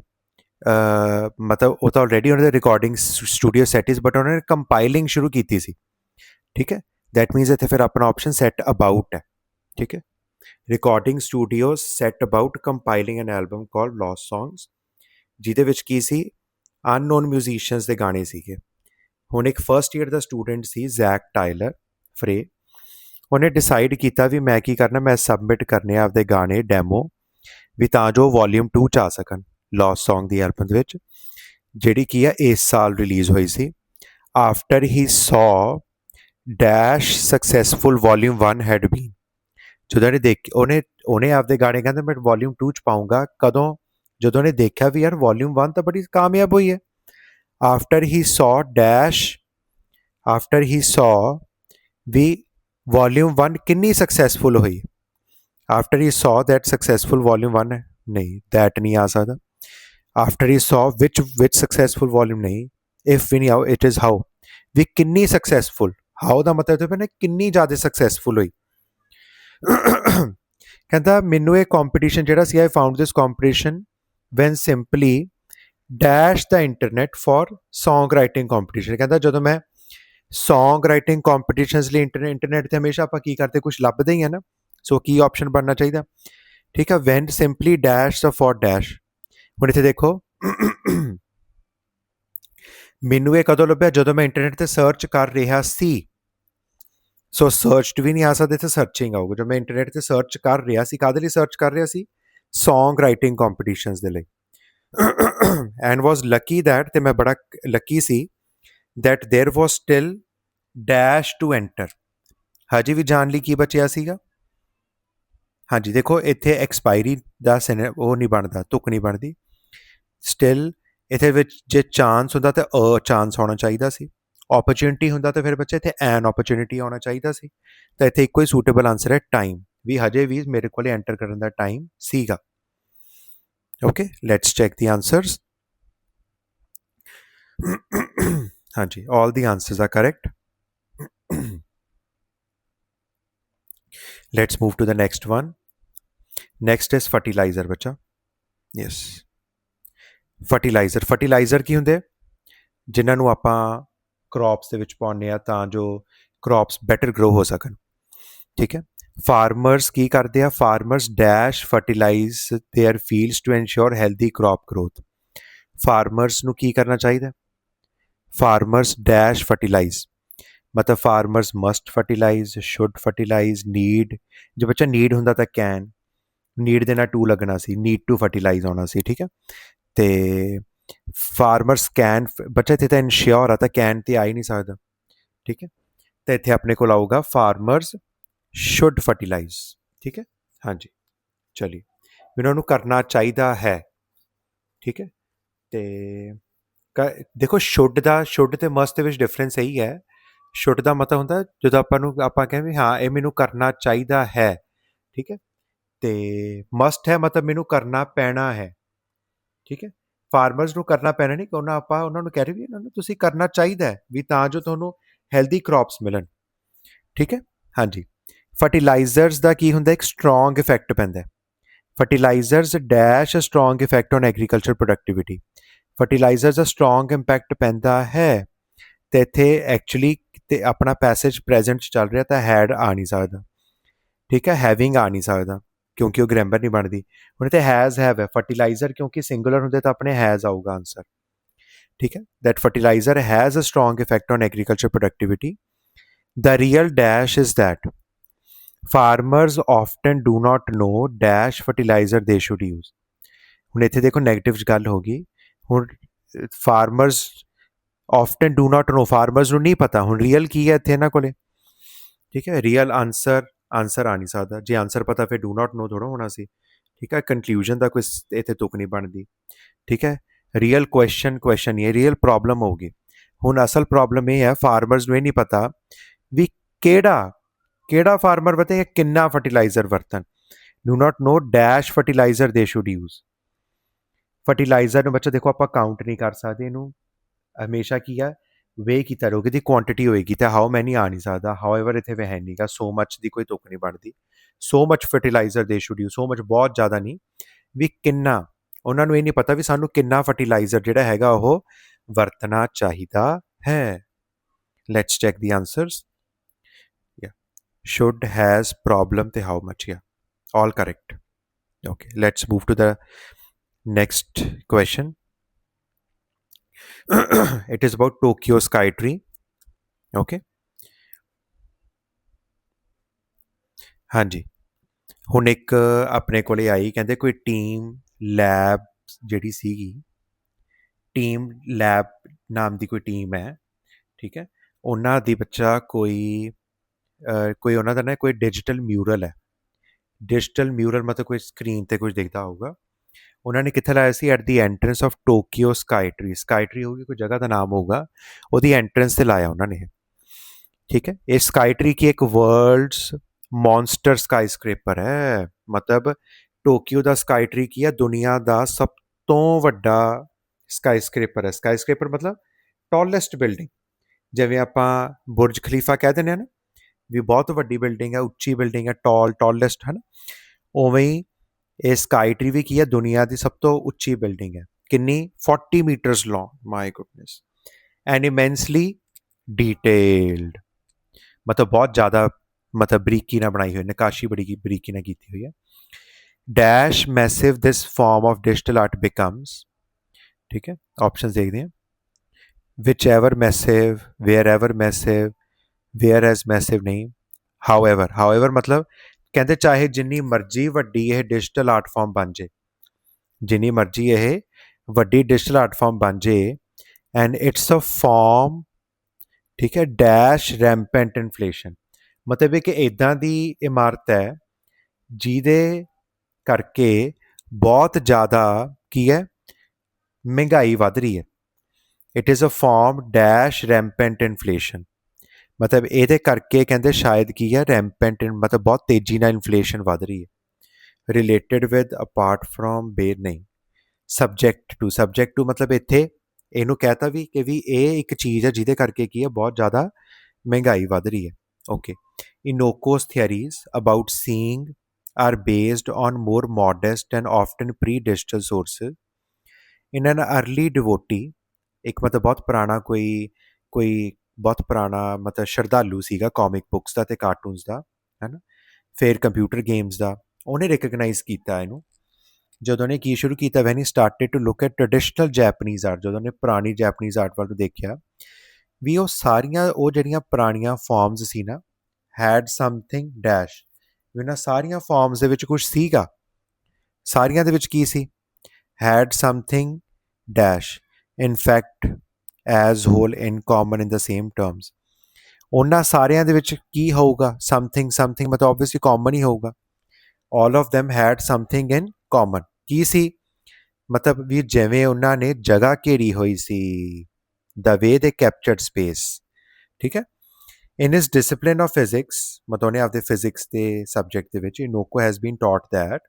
ਮਤਲਬ ਉਹ ਤਾਂ ਆਲਰੇਡੀ ਉਹਨਾਂ ਦੇ ਰਿਕਾਰਡਿੰਗ ਸਟੂਡੀਓ ਸੈਟਿਸ, ਬਟ ਉਹਨਾਂ ਨੇ ਕੰਪਾਈਲਿੰਗ ਸ਼ੁਰੂ ਕੀਤੀ ਸੀ, ਠੀਕ ਹੈ। ਦੈਟ ਮੀਨਸ ਇੱਥੇ ਫਿਰ ਆਪਣਾ ਆਪਸ਼ਨ ਸੈਟ ਅਬਾਊਟ ਹੈ, ਠੀਕ ਹੈ। Recording studios set about compiling an album called Lost Songs, ਜਿਹਦੇ ਵਿੱਚ ਕੀ ਸੀ, ਅਨਨੋਨ ਮਿਊਜ਼ੀਸ਼ੀਅਨਸ ਦੇ ਗਾਣੇ ਸੀਗੇ। ਹੁਣ ਇੱਕ ਫਸਟ ਈਅਰ ਦਾ ਸਟੂਡੈਂਟ ਸੀ ਜ਼ੈਕ ਟਾਇਲਰ ਫਰੇ, ਉਹਨੇ ਡਿਸਾਈਡ ਕੀਤਾ ਵੀ ਮੈਂ ਕੀ ਕਰਨਾ, ਮੈਂ ਸਬਮਿਟ ਕਰਨੇ ਆ ਆਪਦੇ ਗਾਣੇ ਡੈਮੋ, ਵੀ ਤਾਂ ਜੋ ਵੋਲੀਅਮ 2 'ਚ ਆ ਸਕਣ ਲੌਸਟ ਸੌਂਗ ਦੀ ਐਲਬਮ ਦੇ ਵਿੱਚ, ਜਿਹੜੀ ਕੀ ਆ ਇਸ ਸਾਲ ਰਿਲੀਜ਼ ਹੋਈ ਸੀ। ਆਫਟਰ ਹੀ ਸੌ ਡੈਸ਼ ਸਕਸੈਸਫੁਲ ਵੋਲੀਅਮ 1 ਹੈਡ ਬੀਨ, ਜਦੋਂ ਨੇ ਦੇਖ ਉਹਨੇ ਆਪਦੇ ਗਾਣੇ ਕਹਿੰਦੇ ਮੈਂ ਵੋਲੀਅਮ 2 'ਚ ਪਾਊਂਗਾ, ਕਦੋਂ, ਜਦੋਂ ਉਹਨੇ ਦੇਖਿਆ ਵੀ ਯਾਰ ਵੋਲੀਅਮ 1 ਤਾਂ ਬੜੀ ਕਾਮਯਾਬ ਹੋਈ ਹੈ। ਆਫਟਰ ਹੀ ਸੌ ਵੀ ਵੋਲੀਅਮ 1 ਕਿੰਨੀ ਸਕਸੈਸਫੁਲ ਹੋਈ, ਆਫਟਰ ਹੀ ਸੌ ਦੈਟ ਸਕਸੈਸਫੁਲ ਵੋਲੀਅਮ 1 ਹੈ, ਨਹੀਂ ਦੈਟ ਨਹੀਂ ਆ ਸਕਦਾ। ਆਫਟਰ ਹੀ ਸੌ ਵਿਚ ਸਕਸੈਸਫੁਲ ਵੋਲੀਅਮ ਨਹੀਂ, ਇਫ ਵੀ ਨਹੀਂ ਆਓ, ਇਟ ਇਜ਼ ਹਾਊ, ਵੀ ਕਿੰਨੀ ਸਕਸੈਸਫੁਲ, ਹਾਊ ਦਾ ਮਤਲਬ ਹੈ ਕਿੰਨੀ ਜ਼ਿਆਦਾ ਸਕਸੈਸਫੁਲ ਹੋਈ। ਕਹਿੰਦਾ ਮੈਨੂੰ ਇਹ ਕੰਪੀਟੀਸ਼ਨ ਜਿਹੜਾ ਸੀ, I found this competition when simply dash the internet for song writing competition. ਕਹਿੰਦਾ ਜਦੋਂ ਮੈਂ ਸੌਂਗ ਰਾਈਟਿੰਗ ਕੰਪੀਟੀਸ਼ਨਸ ਲਈ ਇੰਟਰਨੈਟ 'ਤੇ ਹਮੇਸ਼ਾ ਆਪਾਂ ਕੀ ਕਰਦੇ, ਕੁਛ ਲੱਭਦੇ ਹੀ ਆ ਨਾ, ਸੋ ਕੀ ਆਪਸ਼ਨ ਬਣਨਾ ਚਾਹੀਦਾ, ਠੀਕ ਹੈ। ਵੈਨ ਸਿੰਪਲੀ ਡੈਸ਼ ਦਾ ਫॉर ਡੈਸ਼, ਹੁਣ ਇੱਥੇ ਦੇਖੋ ਮੈਨੂੰ ਇਹ ਕਦੋਂ ਲੱਭਿਆ, ਜਦੋਂ ਮੈਂ ਇੰਟਰਨੈਟ 'ਤੇ ਸਰਚ ਕਰ ਰਿਹਾ ਸੀ, ਸੋ ਸਰਚਡ ਵੀ ਨਹੀਂ ਆ ਸਕਦਾ, ਇੱਥੇ ਸਰਚਿੰਗ ਆਊਗਾ। ਜਦੋਂ ਮੈਂ ਇੰਟਰਨੈਟ 'ਤੇ ਸਰਚ ਕਰ ਰਿਹਾ ਸੀ, ਕਾਹਦੇ ਲਈ ਸਰਚ ਕਰ ਰਿਹਾ ਸੀ, ਸੌਂਗ ਰਾਈਟਿੰਗ ਕੰਪੀਟੀਸ਼ਨਸ ਦੇ ਲਈ, ਐਂਡ ਵਾਜ਼ ਲੱਕੀ ਦੈਟ, ਤੇ ਮੈਂ ਬੜਾ ਲੱਕੀ ਸੀ ਦੈਟ ਦੇਰ ਵਾਜ਼ ਸਟਿਲ ਡੈਸ਼ ਟੂ ਐਂਟਰ, ਹਜੇ ਵੀ ਜਾਣ ਲਈ ਕੀ ਬਚਿਆ ਸੀਗਾ, ਹਾਂਜੀ ਦੇਖੋ ਇੱਥੇ ਐਕਸਪਾਇਰੀ ਦਾ ਉਹ ਨਹੀਂ ਬਣਦਾ, ਤੁਕ ਨਹੀਂ ਬਣਦੀ, ਸਟਿਲ ਇਹਦੇ ਵਿੱਚ ਜੇ ਚਾਂਸ ਹੁੰਦਾ ਤਾਂ ਚਾਂਸ ਹੋਣਾ ਚਾਹੀਦਾ ਸੀ, ਓਪਰਚੁਨਿਟੀ ਹੁੰਦਾ ਤਾਂ ਫਿਰ ਬੱਚੇ ਇੱਥੇ ਐਨ ਓਪਰਚੁਨਿਟੀ ਆਉਣਾ ਚਾਹੀਦਾ ਸੀ, ਤਾਂ ਇੱਥੇ ਇੱਕੋ ਹੀ ਸੂਟੇਬਲ ਆਨਸਰ ਹੈ ਟਾਈਮ, ਵੀ ਹਜੇ ਵੀ ਮੇਰੇ ਕੋਲ ਐਂਟਰ ਕਰਨ ਦਾ ਟਾਈਮ ਸੀਗਾ। Okay, let's check the answers. ਹਾਂਜੀ, all the answers are correct. Let's move to the next one. Next is fertilizer, ਬੱਚਾ। Yes, fertilizer ਕੀ ਹੁੰਦੇ, ਜਿਨ੍ਹਾਂ ਨੂੰ ਆਪਾਂ ਕ੍ਰੌਪਸ ਦੇ ਵਿੱਚ ਪਾਉਂਦੇ ਆ ਤਾਂ ਜੋ ਕ੍ਰੌਪਸ ਬੈਟਰ ਗਰੋ ਹੋ ਸਕਣ, ਠੀਕ ਹੈ। ਫਾਰਮਰਸ ਕੀ ਕਰਦੇ ਆ, farmers dash fertilise their fields to ensure healthy crop growth. Farmers ਨੂੰ ਕੀ ਕਰਨਾ ਚਾਹੀਦਾ, ਫਾਰਮਰਸ ਡੈਸ਼ ਫਰਟੀਲਾਈਜ਼, ਮਤਲਬ farmers must fertilise, should fertilise, need, ਜੇ ਬੱਚਾ ਨੀਡ ਹੁੰਦਾ ਤਾਂ ਕੈਨ, ਨੀਡ ਦੇ ਨਾਲ ਟੂ ਲੱਗਣਾ ਸੀ, ਨੀਡ ਟੂ ਫਰਟੀਲਾਈਜ਼ ਆਉਣਾ ਸੀ, ਠੀਕ ਹੈ। ਤੇ ਫਾਰਮਰਸ ਕੈਨ, ਬੱਚਾ ਇੱਥੇ ਤਾਂ ਇਨਸ਼ਿਓਰ ਆ, ਤਾਂ ਕੈਨ ਤੇ ਆ ਹੀ ਨਹੀਂ ਸਕਦਾ, ਠੀਕ ਹੈ। ਤਾਂ ਇੱਥੇ ਆਪਣੇ ਕੋਲ ਆਊਗਾ ਫਾਰਮਰਸ ਸ਼ੁੱਡ ਫਰਟੀਲਾਈਜ਼, ਠੀਕ ਹੈ। ਹਾਂਜੀ, ਚਲਿਏ ਇਹਨਾਂ ਨੂੰ ਕਰਨਾ ਚਾਹੀਦਾ ਹੈ, ਠੀਕ ਹੈ। ਤੇ ਦੇਖੋ ਸ਼ੁੱਡ ਤੇ ਮਸਟ ਦੇ ਵਿੱਚ ਡਿਫਰੈਂਸ ਇਹੀ ਹੈ, ਸ਼ੁੱਡ ਦਾ ਮਤਲਬ ਹੁੰਦਾ ਜਦੋਂ ਆਪਾਂ ਕਹਿੰਦੇ ਹਾਂ ਇਹ ਮੈਨੂੰ ਕਰਨਾ ਚਾਹੀਦਾ ਹੈ, ਠੀਕ ਹੈ, ਤੇ ਮਸਟ ਹੈ ਮਤਲਬ ਮੈਨੂੰ ਕਰਨਾ ਪੈਣਾ ਹੈ, ਠੀਕ ਹੈ। ਫਾਰਮਰਸ ਨੂੰ ਕਰਨਾ ਪੈਣਾ ਨਹੀਂ, ਆਪਾਂ ਉਹਨਾਂ ਨੂੰ ਕਹਿ ਰਹੇ ਵੀ ਇਹਨਾਂ ਨੂੰ ਤੁਸੀਂ ਕਰਨਾ ਚਾਹੀਦਾ ਵੀ ਤਾਂ ਜੋ ਤੁਹਾਨੂੰ ਹੈਲਦੀ ਕ੍ਰੌਪਸ ਮਿਲਣ, ਠੀਕ ਹੈ। ਹਾਂਜੀ, ਫਰਟੀਲਾਈਜ਼ਰਸ ਦਾ ਕੀ ਹੁੰਦਾ, ਇੱਕ ਸਟਰੋਂਗ ਇਫੈਕਟ ਪੈਂਦਾ, fertilisers dash a strong effect on agriculture productivity. Fertilisers ਦਾ ਸਟਰੋਂਗ ਇੰਪੈਕਟ ਪੈਂਦਾ ਹੈ, ਤੇ ਇੱਥੇ ਐਕਚੁਅਲੀ ਤੇ ਆਪਣਾ ਪੈਸੇਜ ਪ੍ਰੈਜ਼ੈਂਟ 'ਚ ਚੱਲ ਰਿਹਾ ਤਾਂ ਹੈਡ ਆ ਨਹੀਂ ਸਕਦਾ, ਠੀਕ ਹੈ, ਹੈਵਿੰਗ ਆ ਨਹੀਂ ਸਕਦਾ ਕਿਉਂਕਿ ਉਹ ਗ੍ਰਾਮਰ ਨਹੀਂ ਬਣਦੀ। ਹੁਣ ਇੱਥੇ ਹੈਜ਼ ਹੈਵ ਹੈ, ਫਰਟੀਲਾਈਜ਼ਰ ਕਿਉਂਕਿ ਸਿੰਗੂਲਰ ਹੁੰਦੇ ਤਾਂ ਆਪਣੇ ਹੈਜ਼ ਆਊਗਾ ਆਨਸਰ, ਠੀਕ ਹੈ। That fertiliser has a strong effect on agriculture productivity. The real dash is that farmers often do not know dash fertilizer they should use। ਹੁਣ ਇੱਥੇ ਦੇਖੋ ਨੈਗੇਟਿਵ ਗੱਲ ਹੋ ਗਈ। ਹੁਣ farmers often do not know, farmers ਨੂੰ ਨਹੀਂ ਪਤਾ। ਹੁਣ ਰੀਅਲ ਕੀ ਹੈ ਇੱਥੇ ਇਹਨਾਂ ਕੋਲੇ, ਠੀਕ ਹੈ। ਰੀਅਲ ਆਨਸਰ ਆ ਨਹੀਂ ਸਕਦਾ, ਜੇ ਆਨਸਰ ਪਤਾ ਫਿਰ ਡੂ ਨਾਟ ਨੋ ਥੋੜ੍ਹਾ ਹੋਣਾ ਸੀ, ਠੀਕ ਹੈ। ਕਨਕਲੂਜਨ ਦਾ ਕੋਈ ਇੱਥੇ ਤੁਕ ਨਹੀਂ ਬਣਦੀ, ਠੀਕ ਹੈ। ਰੀਅਲ ਕੁਐਸਚਨ ਨਹੀਂ ਹੈ, ਰੀਅਲ ਪ੍ਰੋਬਲਮ ਹੋਊਗੀ। ਹੁਣ ਅਸਲ ਪ੍ਰੋਬਲਮ ਇਹ ਹੈ ਫਾਰਮਰਸ ਨੂੰ ਇਹ ਨਹੀਂ ਪਤਾ ਵੀ ਕਿਹੜਾ ਫਾਰਮਰ ਵਰਤੇ ਜਾਂ ਕਿੰਨਾ ਫਰਟੀਲਾਈਜ਼ਰ ਵਰਤਣ। Do not know dash fertiliser they should use. Fertiliser ਨੂੰ ਬੱਚਾ ਦੇਖੋ ਆਪਾਂ ਕਾਊਂਟ ਨਹੀਂ ਕਰ ਸਕਦੇ, ਇਹਨੂੰ ਹਮੇਸ਼ਾ ਕੀ ਆ ਵੇ ਕੀਤਾ ਰਹੂਗੀ, ਦੀ ਕੁਆਂਟਿਟੀ ਹੋਏਗੀ ਤਾਂ ਹਾਊ ਮੈਨੀ ਆ ਨਹੀਂ ਸਕਦਾ। ਹਾਊਐਵਰ ਇੱਥੇ ਵੈ ਹੈ ਨਹੀਂਗਾ, ਸੋ ਮੱਚ ਦੀ ਕੋਈ ਤੁਕ ਨਹੀਂ ਬਣਦੀ। ਸੋ ਮੱਚ ਫਰਟੀਲਾਈਜ਼ਰ ਦੇ ਸ਼ੁਡ ਯੂਜ਼, ਸੋ ਮੱਚ ਬਹੁਤ ਜ਼ਿਆਦਾ ਨਹੀਂ, ਵੀ ਕਿੰਨਾ। ਉਹਨਾਂ ਨੂੰ ਇਹ ਨਹੀਂ ਪਤਾ ਵੀ ਸਾਨੂੰ ਕਿੰਨਾ ਫਰਟੀਲਾਈਜ਼ਰ ਜਿਹੜਾ ਹੈਗਾ ਉਹ ਵਰਤਣਾ ਚਾਹੀਦਾ ਹੈ। Let's check the answers. should, has, problem ਤੇ how much, yeah, all correct. Okay, let's move to the next question. It is about Tokyo Skytree. Okay, ਹਾਂਜੀ। ਹੁਣ ਇੱਕ ਆਪਣੇ ਕੋਲੇ ਆਈ, ਕਹਿੰਦੇ ਕੋਈ ਟੀਮ ਲੈਬ ਜਿਹੜੀ ਸੀਗੀ, ਟੀਮ ਲੈਬ ਨਾਮ ਦੀ ਕੋਈ ਟੀਮ ਹੈ, ਠੀਕ ਹੈ। ਉਹਨਾਂ ਦੀ ਬੱਚਾ ਕੋਈ ਉਹਨਾਂ ਦਾ ਨਾ ਕੋਈ ਡਿਜੀਟਲ ਮਿਊਰਲ ਹੈ। ਡਿਜੀਟਲ ਮਿਊਰਲ ਮਤਲਬ ਕੋਈ ਸਕਰੀਨ 'ਤੇ ਕੁਝ ਦਿਖਦਾ ਹੋਊਗਾ। ਉਹਨਾਂ ਨੇ ਕਿੱਥੇ ਲਾਇਆ ਸੀ, at the entrance of Tokyo Skytree. Skytree ਹੋਊਗੀ ਕੋਈ ਜਗ੍ਹਾ ਦਾ ਨਾਮ ਹੋਊਗਾ, ਉਹਦੀ ਐਂਟਰੈਂਸ 'ਤੇ ਲਾਇਆ ਉਹਨਾਂ ਨੇ, ਠੀਕ ਹੈ। ਇਹ ਸਕਾਈਟਰੀ ਕੀ ਇੱਕ ਵਰਲਡਸ ਮੌਨਸਟਰ ਸਕਾਈ ਸਕ੍ਰੇਪਰ ਹੈ। ਮਤਲਬ ਟੋਕੀਓ ਦਾ ਸਕਾਈਟਰੀ ਕੀ ਹੈ, ਦੁਨੀਆ ਦਾ ਸਭ ਤੋਂ ਵੱਡਾ ਸਕਾਈ ਸਕ੍ਰੇਪਰ ਹੈ। ਸਕਾਈ ਸਕ੍ਰੇਪਰ ਮਤਲਬ ਟਾਲੈਸਟ ਬਿਲਡਿੰਗ, ਜਿਵੇਂ ਆਪਾਂ ਬੁਰਜ ਖਲੀਫਾ ਕਹਿ ਦਿੰਦੇ ਹਾਂ ਨਾ ਵੀ ਬਹੁਤ ਵੱਡੀ ਬਿਲਡਿੰਗ ਹੈ, ਉੱਚੀ ਬਿਲਡਿੰਗ ਹੈ, ਟਾਲੈਸਟ ਹੈ ਨਾ, ਉਵੇਂ ਹੀ ਇਹ ਸਕਾਈਟਰੀ ਵੀ ਕੀ ਹੈ, ਦੁਨੀਆ ਦੀ ਸਭ ਤੋਂ ਉੱਚੀ ਬਿਲਡਿੰਗ ਹੈ। ਕਿੰਨੀ, 40 metres long, my goodness, and immensely detailed, ਮਤਲਬ ਬਹੁਤ ਜ਼ਿਆਦਾ ਮਤਲਬ ਬਰੀਕੀ ਨਾਲ ਬਣਾਈ ਹੋਈ, ਨਕਾਸ਼ੀ ਬੜੀ ਬਰੀਕੀ ਨਾਲ ਕੀਤੀ ਹੋਈ ਹੈ। Dash massive this form of digital art becomes, ਠੀਕ ਹੈ। ਆਪਸ਼ਨਸ ਦੇਖਦੇ ਹਾਂ, whichever massive, wherever massive, whereas massive ਨਹੀਂ, ਹਾਊਐਵਰ ਮਤਲਬ ਕਹਿੰਦੇ ਚਾਹੇ ਜਿੰਨੀ ਮਰਜ਼ੀ ਵੱਡੀ ਇਹ ਡਿਜੀਟਲ ਆਰਟ ਫਾਰਮ ਬਣ ਜੇ, ਜਿੰਨੀ ਮਰਜ਼ੀ ਇਹ ਵੱਡੀ ਡਿਜੀਟਲ ਆਰਟ ਫਾਰਮ ਬਣ ਜੇ, ਐਂਡ ਇਟਸ ਅ ਫਾਰਮ, ਠੀਕ ਹੈ, ਡੈਸ਼ ਰੈਂਪੈਂਟ ਇਨਫਲੇਸ਼ਨ, ਮਤਲਬ ਇਹ ਕਿ ਇੱਦਾਂ ਦੀ ਇਮਾਰਤ ਹੈ ਜਿਹਦੇ ਕਰਕੇ ਬਹੁਤ ਜ਼ਿਆਦਾ ਕੀ ਹੈ, ਮਹਿੰਗਾਈ ਵੱਧ ਰਹੀ ਹੈ। It is a form dash rampant inflation, ਮਤਲਬ ਇਹਦੇ ਕਰਕੇ ਕਹਿੰਦੇ ਸ਼ਾਇਦ ਕੀ ਹੈ, ਰੈਂਪੈਂਟ ਮਤਲਬ ਬਹੁਤ ਤੇਜ਼ੀ ਨਾਲ ਇਨਫਲੇਸ਼ਨ ਵੱਧ ਰਹੀ ਹੈ। ਰਿਲੇਟਡ ਵਿਦ ਅਪਾਰਟ ਫਰੋਮ ਬੇਰ ਨਹੀਂ, ਸਬਜੈਕਟ ਟੂ ਮਤਲਬ ਇੱਥੇ ਇਹਨੂੰ ਕਹਿਤਾ ਵੀ ਕਿ ਵੀ ਇਹ ਇੱਕ ਚੀਜ਼ ਹੈ ਜਿਹਦੇ ਕਰਕੇ ਕੀ ਹੈ ਬਹੁਤ ਜ਼ਿਆਦਾ ਮਹਿੰਗਾਈ ਵੱਧ ਰਹੀ ਹੈ। Okay, Inoko's theories about seeing are based on more modest and often pre-digital sources. In an early devotee, ਇੱਕ ਮਤਲਬ ਬਹੁਤ ਪੁਰਾਣਾ ਕੋਈ ਬਹੁਤ ਪੁਰਾਣਾ ਮਤਲਬ ਸ਼ਰਧਾਲੂ ਸੀਗਾ ਕਾਮਿਕ ਬੁੱਕਸ ਦਾ ਅਤੇ ਕਾਰਟੂਨਸ ਦਾ, ਹੈ ਨਾ, ਫਿਰ ਕੰਪਿਊਟਰ ਗੇਮਸ ਦਾ, ਉਹਨੇ ਰਿਕਗਨਾਈਜ਼ ਕੀਤਾ ਇਹਨੂੰ। ਜਦੋਂ ਨੇ ਕੀ ਸ਼ੁਰੂ ਕੀਤਾ, when he started to look at traditional Japanese art, ਜਦੋਂ ਨੇ ਪੁਰਾਣੀ ਜੈਪਨੀਜ਼ ਆਰਟ ਵੱਲ ਨੂੰ ਦੇਖਿਆ ਵੀ ਉਹ ਸਾਰੀਆਂ ਉਹ ਜਿਹੜੀਆਂ ਪੁਰਾਣੀਆਂ ਫਾਰਮਸ ਸੀ ਨਾ, ਹੈਡ ਸਮਥਿੰਗ ਡੈਸ਼, ਇਹਨਾਂ ਸਾਰੀਆਂ ਫਾਰਮਸ ਦੇ ਵਿੱਚ ਕੁਛ ਸੀਗਾ, ਸਾਰੀਆਂ ਦੇ ਵਿੱਚ ਕੀ ਸੀ, had something dash, in fact as whole in common in the same terms. ਉਹਨਾਂ ਸਾਰਿਆਂ ਦੇ ਵਿੱਚ ਕੀ ਹੋਊਗਾ, ਸਮਥਿੰਗ ਮਤਲਬ ਓਬਵੀਅਸਲੀ ਕਾਮਨ ਹੀ ਹੋਊਗਾ। All of them had something in common, ਕੀ ਸੀ ਮਤਲਬ ਵੀ ਜਿਵੇਂ ਉਹਨਾਂ ਨੇ ਜਗ੍ਹਾ ਘੇਰੀ ਹੋਈ ਸੀ, ਦ ਵੇ ਦੇ ਕੈਪਚਰਡ ਸਪੇਸ, ਠੀਕ ਹੈ। In his discipline of physics, ਮਤਲਬ ਉਹਨੇ ਆਪਦੇ ਫਿਜ਼ਿਕਸ ਦੇ ਸਬਜੈਕਟ ਦੇ ਵਿੱਚ, Inoko has been taught that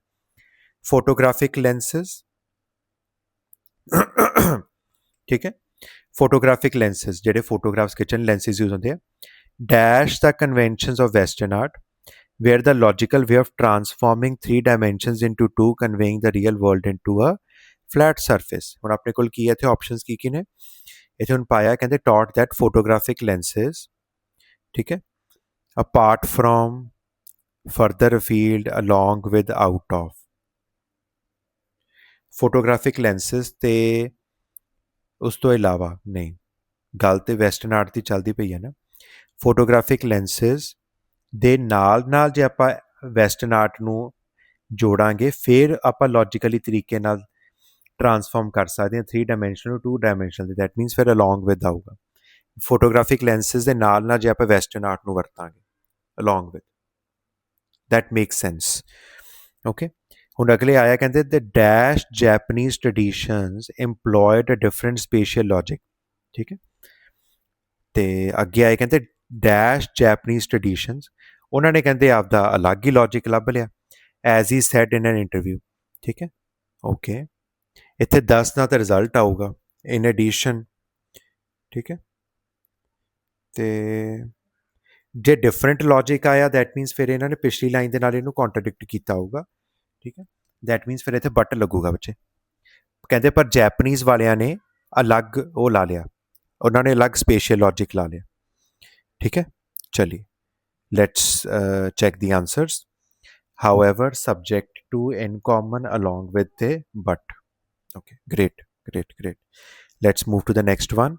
photographic lenses, ਠੀਕ ਹੈ, ਫੋਟੋਗ੍ਰਾਫਿਕ ਲੈਂਸਿਸ ਜਿਹੜੇ ਫੋਟੋਗ੍ਰਾਫਸ ਖਿੱਚਣ ਲੈਂਸਿਸ ਯੂਜ਼ ਹੁੰਦੇ ਆ, dash the conventions of western art, where the logical way of transforming three dimensions into two, conveying the real world into a flat surface। ਹੁਣ ਆਪਣੇ ਕੋਲ ਕੀ ਹੈ ਇੱਥੇ ਆਪਸ਼ਨਸ ਕੀ ਨੇ ਇੱਥੇ ਹੁਣ ਪਾਇਆ ਕਹਿੰਦੇ taught that photographic lenses, ਠੀਕ ਹੈ, apart from, further afield, along with, out of। photographic lenses ਤੇ ਉਸ ਤੋਂ ਇਲਾਵਾ ਨਹੀਂ, ਗੱਲ ਤੇ ਵੈਸਟਰਨ ਆਰਟ ਦੀ ਚੱਲਦੀ ਪਈ ਹੈ ਨਾ। ਫੋਟੋਗ੍ਰਾਫਿਕ ਲੈਂਸਿਸ ਦੇ ਨਾਲ ਜੇ ਆਪਾਂ ਵੈਸਟਰਨ ਆਰਟ ਨੂੰ ਜੋੜਾਂਗੇ ਫਿਰ ਆਪਾਂ ਲੌਜੀਕਲੀ ਤਰੀਕੇ ਨਾਲ ਟਰਾਂਸਫਾਰਮ ਕਰ ਸਕਦੇ ਹਾਂ 3 ਡਾਇਮੈਂਸ਼ਨਲ ਨੂੰ 2 ਡਾਇਮੈਂਸ਼ਨਲ ਦੇ। ਦੈਟ ਮੀਨਸ ਫਿਰ ਅਲੋਂਗ ਵਿਦ ਆਊਗਾ। ਫੋਟੋਗ੍ਰਾਫਿਕ ਲੈਂਸਿਸ ਦੇ ਨਾਲ ਜੇ ਆਪਾਂ ਵੈਸਟਰਨ ਆਰਟ ਨੂੰ ਵਰਤਾਂਗੇ along with, that makes sense. Okay, ਹੁਣ ਅਗਲੇ ਆਇਆ ਕਹਿੰਦੇ the dash Japanese traditions employed a different spatial logic, ਠੀਕ ਹੈ। ਤੇ ਅੱਗੇ ਆਏ ਕਹਿੰਦੇ ਡੈਸ਼ ਜੈਪਨੀਜ਼ ਟ੍ਰੈਡੀਸ਼ਨਸ, ਉਹਨਾਂ ਨੇ ਕਹਿੰਦੇ ਆਪਦਾ ਅਲੱਗ ਹੀ ਲੌਜਿਕ ਲੱਭ ਲਿਆ ਐਜ਼ ਹੀ ਸੈਡ ਇਨ ਐਨ ਇੰਟਰਵਿਊ, ਠੀਕ ਹੈ। ਓਕੇ, ਇੱਥੇ 10 ਦਾ ਤਾਂ ਰਿਜ਼ਲਟ ਆਊਗਾ ਇਨ ਐਡੀਸ਼ਨ, ਠੀਕ ਹੈ। ਤੇ ਜੇ ਡਿਫਰੈਂਟ ਲੌਜਿਕ ਆਇਆ ਦੈਟ ਮੀਨਸ ਫਿਰ ਇਹਨਾਂ ਨੇ ਪਿਛਲੀ ਲਾਈਨ ਦੇ ਨਾਲ ਇਹਨੂੰ ਕੰਟਰਡਿਕਟ ਕੀਤਾ ਹੋਊਗਾ, ਠੀਕ ਹੈ। ਦੈਟ ਮੀਨਸ ਫਿਰ ਇੱਥੇ ਬਟ ਲੱਗੂਗਾ ਬੱਚੇ। ਕਹਿੰਦੇ ਪਰ ਜੈਪਨੀਜ਼ ਵਾਲਿਆਂ ਨੇ ਅਲੱਗ ਉਹ ਲਾ ਲਿਆ, ਉਹਨਾਂ ਨੇ ਅਲੱਗ ਸਪੇਸ਼ੀਅਲ ਲੌਜਿਕ ਲਾ ਲਿਆ, ਠੀਕ ਹੈ। ਚਲਿਏ let's check the answers, however subject to in common along with the but। Okay, great, let's move to the next one,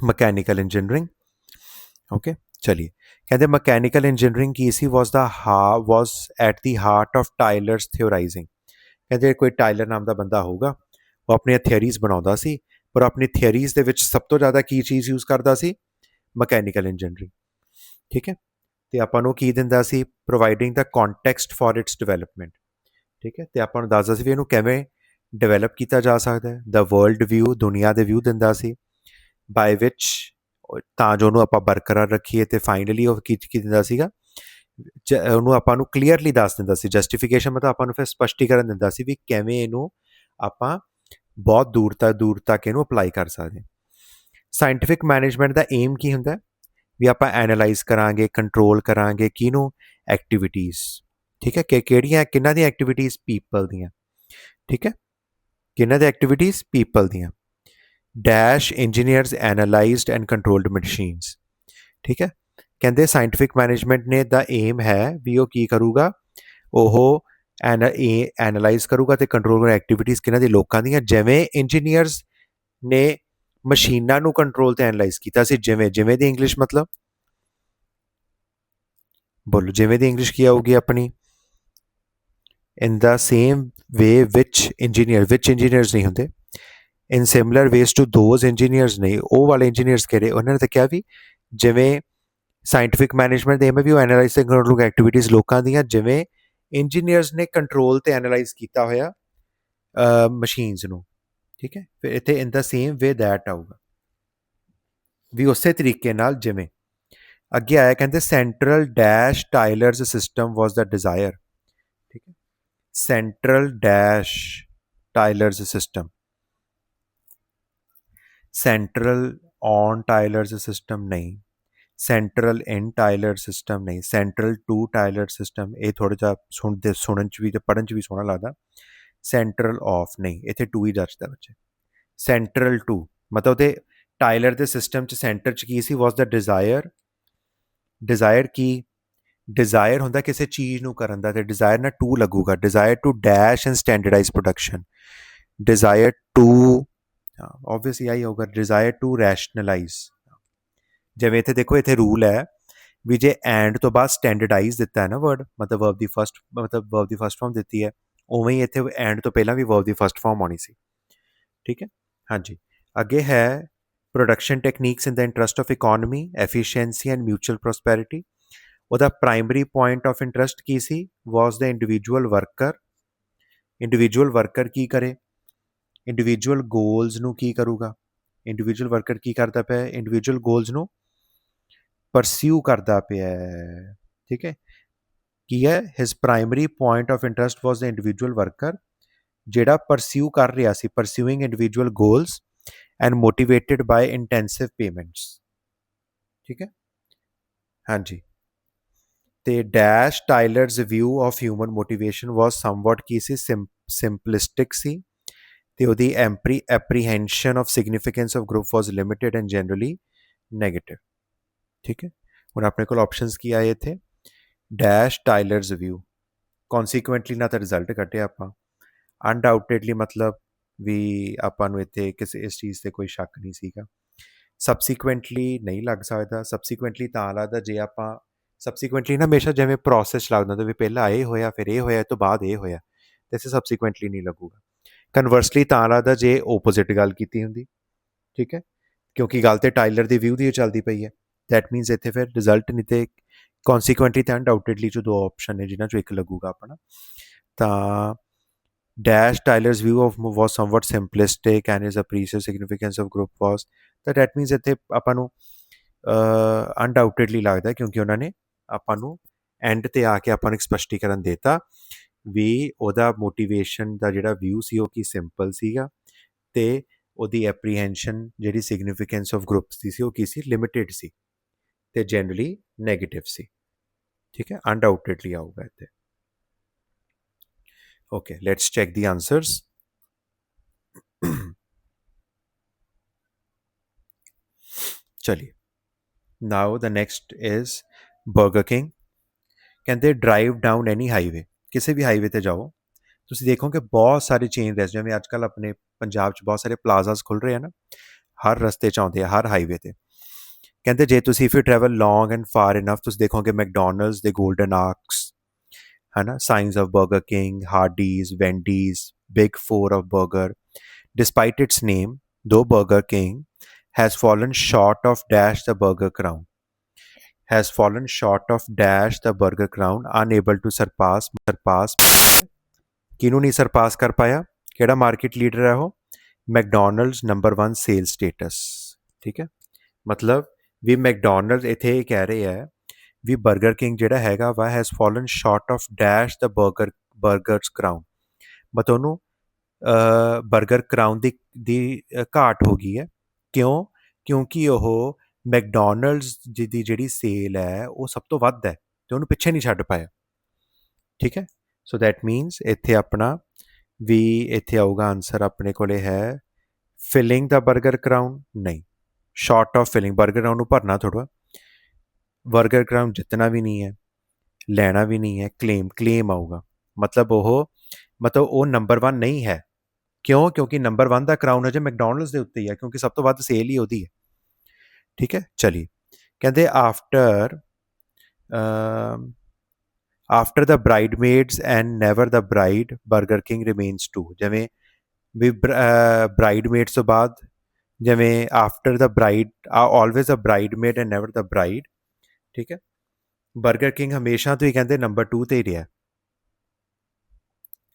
mechanical engineering। okay, ਚਲਿਏ ਕਹਿੰਦੇ mechanical engineering Ki C was at the heart of Tyler's theorizing। ਕਹਿੰਦੇ ਕੋਈ Tylor ਨਾਮ ਦਾ ਬੰਦਾ ਹੋਊਗਾ, ਉਹ ਆਪਣੀਆਂ ਥਿਅਰੀਜ਼ ਬਣਾਉਂਦਾ ਸੀ, ਪਰ ਆਪਣੀ ਥਿਅਰੀਜ਼ ਦੇ ਵਿੱਚ ਸਭ ਤੋਂ ਜ਼ਿਆਦਾ ਕੀ ਚੀਜ਼ ਯੂਜ਼ ਕਰਦਾ ਸੀ, ਮਕੈਨੀਕਲ ਇੰਜੀਨੀਅਰਿੰਗ, ਠੀਕ ਹੈ। ਤੇ ਆਪਾਂ ਨੂੰ ਕੀ ਦਿੰਦਾ ਸੀ, providing the context for its development, ਠੀਕ ਹੈ। ਤੇ ਆਪਾਂ ਨੂੰ ਦੱਸਦਾ ਸੀ ਵੀ ਇਹਨੂੰ ਕਿਵੇਂ ਡਿਵੈਲਪ ਕੀਤਾ ਜਾ ਸਕਦਾ ਹੈ, ਦਾ ਵਰਲਡ ਵਿਊ, ਦੁਨੀਆ ਦੇ ਵਿਊ ਦਿੰਦਾ ਸੀ, ਬਾਈ ਵਿਚ, ਤਾਂ ਜੋ ਉਹਨੂੰ ਆਪਾਂ ਬਰਕਰਾਰ ਰੱਖੀਏ। ਤੇ ਫਾਈਨਲੀ ਉਹ ਕੀ ਦਿੰਦਾ ਸੀਗਾ, ਉਹਨੂੰ ਆਪਾਂ ਨੂੰ ਕਲੀਅਰਲੀ ਦੱਸ ਦਿੰਦਾ ਸੀ, ਜਸਟੀਫਿਕੇਸ਼ਨ ਮਤਲਬ ਆਪਾਂ ਨੂੰ ਫਿਰ ਸਪਸ਼ਟੀਕਰਨ ਦਿੰਦਾ ਸੀ ਵੀ ਕਿਵੇਂ ਇਹਨੂੰ ਆਪਾਂ ਬਹੁਤ ਦੂਰ ਤੱਕ ਇਹਨੂੰ ਅਪਲਾਈ ਕਰ ਸਕਦੇ। ਸਾਇੰਟੀਫਿਕ ਮੈਨੇਜਮੈਂਟ ਦਾ ਏਮ ਕੀ ਹੁੰਦਾ ਵੀ ਆਪਾਂ ਐਨਾਲਾਈਜ਼ ਕਰਾਂਗੇ, ਕੰਟਰੋਲ ਕਰਾਂਗੇ ਕਿਹਨੂੰ, ਐਕਟੀਵਿਟੀਜ਼, ਠੀਕ ਹੈ। ਕਿ ਕਿਹੜੀਆਂ ਕਿਹਨਾਂ ਦੀਆਂ ਐਕਟੀਵਿਟੀਜ਼, ਪੀਪਲ ਦੀਆਂ, ਠੀਕ ਹੈ। ਕਿਹਨਾਂ ਦੀਆਂ ਐਕਟੀਵਿਟੀਜ਼, ਪੀਪਲ ਦੀਆਂ। Dash engineers analysed and controlled machines, ਠੀਕ ਹੈ। ਕਹਿੰਦੇ ਸਾਇੰਟੀਫਿਕ ਮੈਨੇਜਮੈਂਟ ਨੇ ਦਾ ਏਮ ਹੈ ਵੀ ਉਹ ਕੀ ਕਰੂਗਾ, ਉਹ ਐਨਾਲਾਈਜ਼ ਕਰੂਗਾ ਤੇ ਕੰਟਰੋਲ ਕਰੂਗਾ ਐਕਟੀਵਿਟੀਜ਼ ਕਿਹਨਾਂ ਦੀ, ਲੋਕਾਂ ਦੀਆਂ। ਜਿਵੇਂ ਇੰਜੀਨੀਅਰਸ ਨੇ ਮਸ਼ੀਨਾਂ ਨੂੰ ਕੰਟਰੋਲ ਤੇ ਐਨਾਲਾਈਜ਼ ਕੀਤਾ ਸੀ, ਜਿਵੇਂ ਦੀ ਇੰਗਲਿਸ਼ ਮਤਲਬ ਬੋਲੋ, ਜਿਵੇਂ ਦੀ ਇੰਗਲਿਸ਼ ਕੀ ਆਊਗੀ ਆਪਣੀ, ਇਨ ਦਾ ਸੇਮ ਵੇ ਵਿਚ ਇੰਜੀਨੀਅਰਸ ਨਹੀਂ ਹੁੰਦੇ, in similar ways to those engineers ਨਹੀਂ, ਉਹ ਵਾਲੇ ਇੰਜੀਨੀਅਰਸ ਕਿਹੜੇ, ਉਹਨਾਂ ਨੇ ਤਾਂ ਕਿਹਾ ਵੀ ਜਿਵੇਂ ਸਾਇੰਟੀਫਿਕ ਮੈਨੇਜਮੈਂਟ ਦੇ ਏਮ ਹੈ ਵੀ ਉਹ ਐਨਾਲਾਈਜ਼ ਤੇ ਕੰਟਰੋਲ ਐਕਟੀਵਿਟੀਜ਼ ਲੋਕਾਂ ਦੀਆਂ, ਜਿਵੇਂ ਇੰਜੀਨੀਅਰਸ ਨੇ ਕੰਟਰੋਲ ਤੇ ਐਨਾਲਾਈਜ਼ ਕੀਤਾ ਹੋਇਆ ਮਸ਼ੀਨਸ ਨੂੰ, ਠੀਕ ਹੈ। ਫਿਰ ਇੱਥੇ ਇਨ ਦਾ ਸੇਮ ਵੇ ਦੈਟ ਆਊਗਾ ਵੀ ਉਸੇ ਤਰੀਕੇ ਨਾਲ ਜਿਵੇਂ। ਅੱਗੇ ਆਇਆ ਕਹਿੰਦੇ central dash Taylor's system was the desire, ਠੀਕ ਹੈ। Central dash Taylor's system, central on Taylor's system ਨਹੀਂ, ਸੈਂਟਰਲ ਇਨ ਟਾਇਲਰ ਸਿਸਟਮ ਨਹੀਂ, ਸੈਂਟਰਲ ਟੂ ਟਾਇਲਰ ਸਿਸਟਮ, ਇਹ ਥੋੜ੍ਹਾ ਜਿਹਾ ਸੁਣਨ 'ਚ ਵੀ ਅਤੇ ਪੜ੍ਹਨ 'ਚ ਵੀ ਸੋਹਣਾ ਲੱਗਦਾ। ਸੈਂਟਰਲ ਆਫ ਨਹੀਂ, ਇੱਥੇ ਟੂ ਹੀ ਜੱਚਦਾ ਬੱਚੇ। ਸੈਂਟਰਲ ਟੂ ਮਤਲਬ ਉਹਦੇ ਟਾਇਲਰ ਦੇ ਸਿਸਟਮ 'ਚ ਸੈਂਟਰ 'ਚ ਕੀ ਸੀ, was the desire. Desire Ki, desire ਹੁੰਦਾ ਕਿਸੇ ਚੀਜ਼ ਨੂੰ ਕਰਨ ਦਾ, ਤੇ ਡਿਜ਼ਾਇਰ ਨਾਲ ਟੂ ਲੱਗੂਗਾ, desire to dash and standardise production, desire to obviously I ਹੋਊਗਾ, ਡਿਜ਼ਾਇਰ ਟੂ ਰੈਸ਼ਨਲਾਈਜ਼। ਜਿਵੇਂ ਇੱਥੇ ਦੇਖੋ, ਇੱਥੇ ਰੂਲ ਹੈ ਵੀ ਜੇ ਐਂਡ ਤੋਂ ਬਾਅਦ ਸਟੈਂਡਰਡਾਈਜ਼ ਦਿੱਤਾ ਹੈ ਨਾ ਵਰਡ, ਮਤਲਬ ਵਰਬ ਦੀ ਫਸਟ ਫਾਰਮ ਦਿੱਤੀ ਹੈ, ਉਵੇਂ ਹੀ ਇੱਥੇ ਐਂਡ ਤੋਂ ਪਹਿਲਾਂ ਵੀ ਵਰਬ ਦੀ ਫਸਟ ਫਾਰਮ ਆਉਣੀ ਸੀ, ਠੀਕ ਹੈ। ਹਾਂਜੀ, ਅੱਗੇ ਹੈ production techniques in the interest of economy, efficiency and mutual prosperity. ਉਹਦਾ ਪ੍ਰਾਇਮਰੀ ਪੁਆਇੰਟ ਆਫ ਇੰਟਰਸਟ ਕੀ ਸੀ, was the individual worker. Individual worker ਕੀ ਕਰੇ, ਇੰਡੀਵਿਜੂਅਲ ਗੋਲਸ ਨੂੰ ਕੀ ਕਰੂਗਾ, ਇੰਡੀਵਿਜੂਅਲ ਵਰਕਰ ਕੀ ਕਰਦਾ ਪਿਆ, ਇੰਡੀਵਿਜੂਅਲ ਗੋਲਸ ਨੂੰ ਪਰਸਿਊ ਕਰਦਾ ਪਿਆ, ਠੀਕ ਹੈ। ਕੀ ਹੈ, his primary point of interest was the individual worker, ਜਿਹੜਾ ਪਰਸਿਊ ਕਰ ਰਿਹਾ ਸੀ, pursuing individual goals and motivated by intensive payments, ਠੀਕ ਹੈ। ਹਾਂਜੀ, ਤੇ dash Taylor's view of human motivation was somewhat ਕੀ ਸੀ ਸਿੰਪਲਿਸਟਿਕ ਸੀ ਤੇ ਉਹਦੀ apprehension of significance of group was limited and generally negative. ਠੀਕ ਹੈ, ਹੁਣ ਆਪਣੇ ਕੋਲ ਆਪਸ਼ਨਸ ਕੀ ਆਏ ਇੱਥੇ, ਡੈਸ਼ ਟਾਇਲਰਸ ਵਿਊ, ਕੌਨਸੀਕੁਐਂਟਲੀ ਨਾ ਤਾਂ ਰਿਜ਼ਲਟ ਕੱਢਿਆ ਆਪਾਂ, ਅਨਡਾਊਟਡਲੀ ਮਤਲਬ ਵੀ ਆਪਾਂ ਨੂੰ ਇੱਥੇ ਕਿਸੇ ਇਸ ਚੀਜ਼ 'ਤੇ ਕੋਈ ਸ਼ੱਕ ਨਹੀਂ ਸੀਗਾ, ਸਬਸੀਕੁਐਂਟਲੀ ਨਹੀਂ ਲੱਗ ਸਕਦਾ, ਸਬਸੀਕੁਐਂਟਲੀ ਤਾਂ ਲੱਗਦਾ ਜੇ ਆਪਾਂ ਸਬਸੀਕੁਐਂਟਲੀ ਨਾ ਹਮੇਸ਼ਾ ਜਿਵੇਂ ਪ੍ਰੋਸੈਸ ਲੱਗਦਾ ਹੁੰਦਾ ਵੀ ਪਹਿਲਾਂ ਇਹ ਹੋਇਆ ਫਿਰ ਇਹ ਹੋਇਆ ਇਹ ਤੋਂ ਬਾਅਦ ਇਹ ਹੋਇਆ, ਤੇ ਇਸੇ ਸਬਸੀਕੁਐਂਟਲੀ ਨਹੀਂ ਲੱਗੂਗਾ। ਕਨਵਰਸਲੀ ਤਾਂ ਲੱਗਦਾ ਜੇ ਓਪੋਜ਼ਿਟ ਗੱਲ ਕੀਤੀ ਹੁੰਦੀ, ਠੀਕ ਹੈ, ਕਿਉਂਕਿ ਗੱਲ ਤੇ ਟਾਈਲਰ ਦੀ ਵਿਊ ਦੀ ਚੱਲਦੀ ਪਈ ਹੈ, ਦੈਟ ਮੀਨਸ ਇੱਥੇ ਫਿਰ ਰਿਜ਼ਲਟ ਨਹੀਂ ਤੇ ਕੌਨਸੀਕੁਐਂਟਲੀ ਤਾਂ ਅਨਡਾਊਟਡਲੀ 'ਚ ਦੋ ਆਪਸ਼ਨ ਨੇ ਜਿਨ੍ਹਾਂ 'ਚੋਂ ਇੱਕ ਲੱਗੂਗਾ ਆਪਣਾ। ਤਾਂ dash Tyler's view of was somewhat simplistic and his appreciable significance of group was, ਤਾਂ that means ਇੱਥੇ ਆਪਾਂ ਨੂੰ ਅਨਡਾਊਟਡਲੀ ਲੱਗਦਾ ਕਿਉਂਕਿ ਉਹਨਾਂ ਨੇ ਆਪਾਂ ਨੂੰ ਐਂਡ ਤੇ ਆ ਕੇ ਆਪਾਂ ਨੂੰ ਇੱਕ ਸਪਸ਼ਟੀਕਰਨ ਦਿੱਤਾ ਵੀ ਉਹਦਾ ਮੋਟੀਵੇਸ਼ਨ ਦਾ ਜਿਹੜਾ ਵਿਊ ਸੀ ਉਹ ਕੀ ਸਿੰਪਲ ਸੀਗਾ ਤੇ ਉਹਦੀ ਐਪਰੀਹੈਂਸ਼ਨ ਜਿਹੜੀ ਸਿਗਨੀਫੀਕੈਂਸ ਆਫ ਗਰੁੱਪਸ ਦੀ ਸੀ ਉਹ ਕੀ ਸੀ, ਲਿਮਿਟਿਡ ਸੀ ਤੇ ਜਨਰਲੀ ਨੈਗੇਟਿਵ ਸੀ। ਠੀਕ ਹੈ, ਅਨਡਾਊਟਡਲੀ ਆਊਗਾ ਇੱਥੇ। Okay, let's check the answers. चलिए, now the next is Burger King. ਕਹਿੰਦੇ ਡਰਾਈਵ ਡਾਊਨ ਐਨੀ ਹਾਈਵੇ, ਕਿਸੇ ਵੀ ਹਾਈਵੇ ਤੇ ਜਾਓ ਤੁਸੀਂ ਦੇਖੋਗੇ ਬਹੁਤ ਸਾਰੇ ਚੇਨ ਰੈਸਟੋਰੈਂਟ, ਜਿਵੇਂ ਅੱਜ ਕੱਲ੍ਹ ਆਪਣੇ ਪੰਜਾਬ 'ਚ ਬਹੁਤ ਸਾਰੇ ਪਲਾਜ਼ਾਸ ਖੁੱਲ੍ਹ ਰਹੇ ਆ ਨਾ, ਹਰ ਰਸਤੇ 'ਚ ਆਉਂਦੇ ਆ, ਹਰ ਹਾਈਵੇ ਤੇ। ਕਹਿੰਦੇ ਜੇ ਤੁਸੀਂ if you travel long and for enough ਤੁਸੀਂ ਦੇਖੋਗੇ ਮੈਕਡੋਨਲਡਸ ਦੇ ਗੋਲਡਨ ਆਰਕਸ, है ना, signs of Burger King, Hardee's, Wendy's, Big Four of burger. Despite its name, though Burger King has fallen short of dash the burger crown, has fallen short of dash the burger crown, unable to surpass ਕਿਹਨੂੰ ਨਹੀਂ ਸਰਪਾਸ ਕਰ ਪਾਇਆ, ਕਿਹੜਾ market leader ਹੈ ਉਹ, McDonald's number 1 sale status. ਠੀਕ ਹੈ, ਮਤਲਬ ਵੀ ਮੈਕਡੋਨਲਡ ਇੱਥੇ ਇਹ ਕਹਿ ਰਹੇ ਹੈ ਵੀ ਬਰਗਰ ਕਿੰਗ ਜਿਹੜਾ ਹੈਗਾ ਵਾ has fallen short of dash the burgers crown, ਮਤਲਬ ਉਹਨੂੰ ਬਰਗਰ ਕਰਾਊਨ ਦੀ ਘਾਟ ਹੋ ਗਈ ਹੈ। ਕਿਉਂ? ਕਿਉਂਕਿ ਉਹ ਮੈਕਡੋਨਲਡਸ ਦੀ ਜਿਹੜੀ ਸੇਲ ਹੈ ਉਹ ਸਭ ਤੋਂ ਵੱਧ ਹੈ ਅਤੇ ਉਹਨੂੰ ਪਿੱਛੇ ਨਹੀਂ ਛੱਡ ਪਾਇਆ। ਠੀਕ ਹੈ, ਸੋ ਦੈਟ ਮੀਨਸ ਇੱਥੇ ਆਪਣਾ ਵੀ ਇੱਥੇ ਆਊਗਾ ਆਨਸਰ ਆਪਣੇ ਕੋਲ ਹੈ ਫਿਲਿੰਗ ਦਾ ਬਰਗਰ ਕਰਾਊਨ, ਨਹੀਂ, short of filling, burger crown ਨੂੰ ਭਰਨਾ ਥੋੜ੍ਹਾ, ਬਰਗਰ ਕਰਾਊਨ ਜਿੱਤਣਾ ਵੀ ਨਹੀਂ ਹੈ, ਲੈਣਾ ਵੀ ਨਹੀਂ ਹੈ, ਕਲੇਮ ਆਊਗਾ, ਮਤਲਬ ਉਹ ਨੰਬਰ 1 ਨਹੀਂ ਹੈ। ਕਿਉਂ? ਕਿਉਂਕਿ ਨੰਬਰ 1 ਦਾ ਕਰਾਊਨ ਅਜੇ ਮੈਕਡੋਨਲਡਸ ਦੇ ਉੱਤੇ ਹੀ ਹੈ ਕਿਉਂਕਿ ਸਭ ਤੋਂ ਵੱਧ ਸੇਲ ਹੀ ਉਹਦੀ ਹੈ। ਠੀਕ ਹੈ, ਚਲੀਏ, ਕਹਿੰਦੇ after the bridesmaids and never the bride Burger King remains to, ਜਿਵੇਂ ਵੀ ਬਰਾਈਡਮੇਡਸ ਤੋਂ ਬਾਅਦ ਜਿਵੇਂ after the bride always a bridesmaid and never the bride. ਠੀਕ ਹੈ, ਬਰਗਰ ਕਿੰਗ ਹਮੇਸ਼ਾ ਤੋਂ ਹੀ ਕਹਿੰਦੇ ਨੰਬਰ 2 ਤੇ ਹੀ ਰਿਹਾ।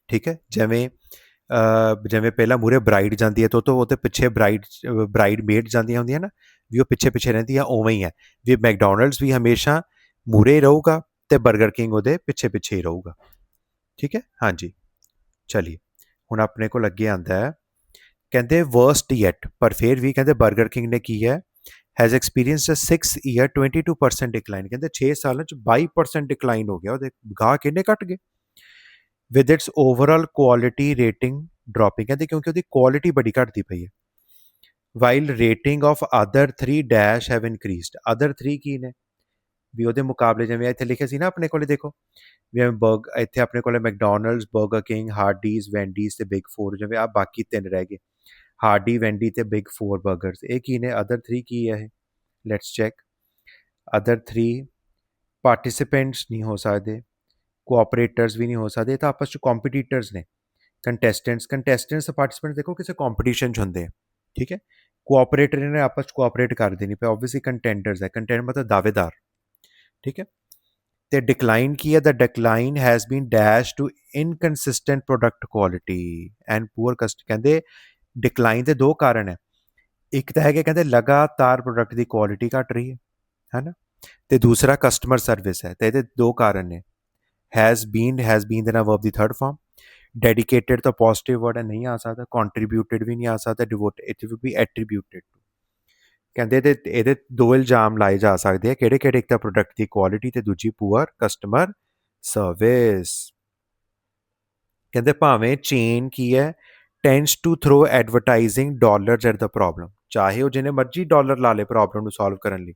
ਠੀਕ ਹੈ, ਜਿਵੇਂ ਪਹਿਲਾਂ ਮੂਹਰੇ ਬਰਾਈਡ ਜਾਂਦੀ ਹੈ ਤਾਂ ਉਹਦੇ ਪਿੱਛੇ ਬਰਾਈਡ ਮੇਡ ਜਾਂਦੀਆਂ ਹੁੰਦੀਆਂ ਨਾ, ਵੀ ਉਹ ਪਿੱਛੇ ਰਹਿੰਦੀ ਆ, ਉਵੇਂ ਹੀ ਹੈ ਵੀ ਮੈਕਡੋਨਲਡਸ ਵੀ ਹਮੇਸ਼ਾ ਮੂਹਰੇ ਰਹੂਗਾ ਅਤੇ ਬਰਗਰ ਕਿੰਗ ਉਹਦੇ ਪਿੱਛੇ ਹੀ ਰਹੂਗਾ। ਠੀਕ ਹੈ, ਹਾਂਜੀ, ਚਲੀਏ ਹੁਣ ਆਪਣੇ ਕੋਲ ਅੱਗੇ ਆਉਂਦਾ ਹੈ, ਕਹਿੰਦੇ ਵਰਸਟ ਯੈਟ, ਪਰ ਫਿਰ ਵੀ ਕਹਿੰਦੇ ਬਰਗਰ ਕਿੰਗ ਨੇ ਕੀ ਹੈ, has experienced a 6 year 22% decline, ਕਹਿੰਦੇ 6 ਸਾਲਾਂ 'ਚ 22% ਡਿਕਲਾਈਨ ਹੋ ਗਿਆ, ਉਹਦੇ ਗਾਹ ਕਿੰਨੇ ਘੱਟ ਗਏ। With its overall quality rating dropping, ਕਹਿੰਦੇ ਕਿਉਂਕਿ ਉਹਦੀ ਕੁਆਲਿਟੀ ਬੜੀ ਘਟਦੀ ਪਈ ਹੈ। While rating of other 3 dash have increased, other 3 ਕੀ ਨੇ ਵੀ ਉਹਦੇ ਮੁਕਾਬਲੇ, ਜਿਵੇਂ ਇੱਥੇ ਲਿਖਿਆ ਸੀ ਨਾ ਆਪਣੇ ਕੋਲੇ, ਦੇਖੋ ਜਿਵੇਂ ਇੱਥੇ ਆਪਣੇ ਕੋਲੇ ਮੈਕਡੋਨਲਡਸ, ਬਰਗਰ ਕਿੰਗ, ਹਾਰਡੀਜ਼, ਵੈਂਡੀਜ਼ ਤੇ ਬਿਗ 4, ਜਿਵੇਂ ਆ ਬਾਕੀ 3 ਰਹਿ ਗਏ, ਹਾਰਡੀ, ਵੈਂਡੀ ਤੇ ਬਿਗ 4 ਬਰਗਰਸ, ਇਹ ਕੀ ਨੇ, ਅਦਰ 3 ਕੀ ਹੈ ਇਹ, ਲੈਟਸ ਚੈੱਕ। ਅਦਰ 3 ਪਾਰਟਿਸਿਪੈਂਟਸ ਨਹੀਂ ਹੋ ਸਕਦੇ, ਕੋਆਪਰੇਟਰਸ ਵੀ ਨਹੀਂ ਹੋ ਸਕਦੇ, ਤਾਂ ਆਪਸ 'ਚ ਕੰਪੀਟੀਟਰਸ ਨੇ। ਕੰਟੈਸਟੈਂਟਸ ਪਾਰਟਿਸਿਪੈਂਟਸ ਦੇਖੋ ਕਿਸੇ ਕੰਪੀਟੀਸ਼ਨ 'ਚ ਹੁੰਦੇ ਆ। ਠੀਕ ਹੈ, ਕੋਆਪਰੇਟਰ ਨੇ ਆਪਸ 'ਚ ਕੋਆਪਰੇਟ ਕਰਦੇ ਨਹੀਂ ਪਏ, ਓਬਵੀਅਸਲੀ ਕੰਟੈਂਡਰਸ ਹੈ, ਕੰਟੈਂਡਰ ਮਤਲਬ ਦਾਅਵੇਦਾਰ। ਠੀਕ ਹੈ, ਤੇ ਡਿਕਲਾਈਨ ਕੀ ਹੈ, the decline has been dash to inconsistent product quality and poor ਕਹਿੰਦੇ ਡਿਕਲਾਈਨ ਦੇ 2 ਕਾਰਨ ਹੈ, ਇੱਕ ਤਾਂ ਹੈਗੇ ਕਹਿੰਦੇ ਲਗਾਤਾਰ ਪ੍ਰੋਡਕਟ ਦੀ ਕੁਆਲਿਟੀ ਘਟ ਰਹੀ ਹੈ ਨਾ, ਤੇ ਦੂਸਰਾ ਕਸਟਮਰ ਸਰਵਿਸ ਹੈ, ਤੇ ਇਹਦੇ 2 ਕਾਰਨ ਨੇ। ਹੈਜ਼ ਬੀਨ ਦੇ ਨਾਲ ਵਰਬ ਦੀ 3rd ਫਾਰਮ, ਡੈਡੀਕੇਟਿਡ ਤਾਂ ਪੋਜ਼ਿਟਿਵ ਵਰਡ ਹੈ, ਨਹੀਂ ਆ ਸਕਦਾ, ਕੰਟਰੀਬਿਊਟਿਡ ਵੀ ਨਹੀਂ ਆ ਸਕਦਾ, ਡਿਵੋਟ ਇੱਥੇ ਵੀ ਐਟਰੀਬਿਊਟਿਡ ਟੂ। ਕਹਿੰਦੇ ਇਹਦੇ ਦੋ ਇਲਜ਼ਾਮ ਲਾਏ ਜਾ ਸਕਦੇ ਆ ਕਿਹੜੇ ਇੱਕ ਤਾਂ ਪ੍ਰੋਡਕਟ ਦੀ ਕੁਆਲਿਟੀ ਤੇ ਦੂਜੀ ਪੂਅਰ ਕਸਟਮਰ ਸਰਵਿਸ। ਕਹਿੰਦੇ ਭਾਵੇਂ ਚੇਨ ਕੀ ਹੈ tends to throw advertising dollars at the problem, ਚਾਹੇ ਉਹ ਜਿੰਨੇ ਮਰਜ਼ੀ ਡਾਲਰ ਲਾ ਲੇ ਪ੍ਰੋਬਲਮ ਨੂੰ ਸੋਲਵ ਕਰਨ ਲਈ।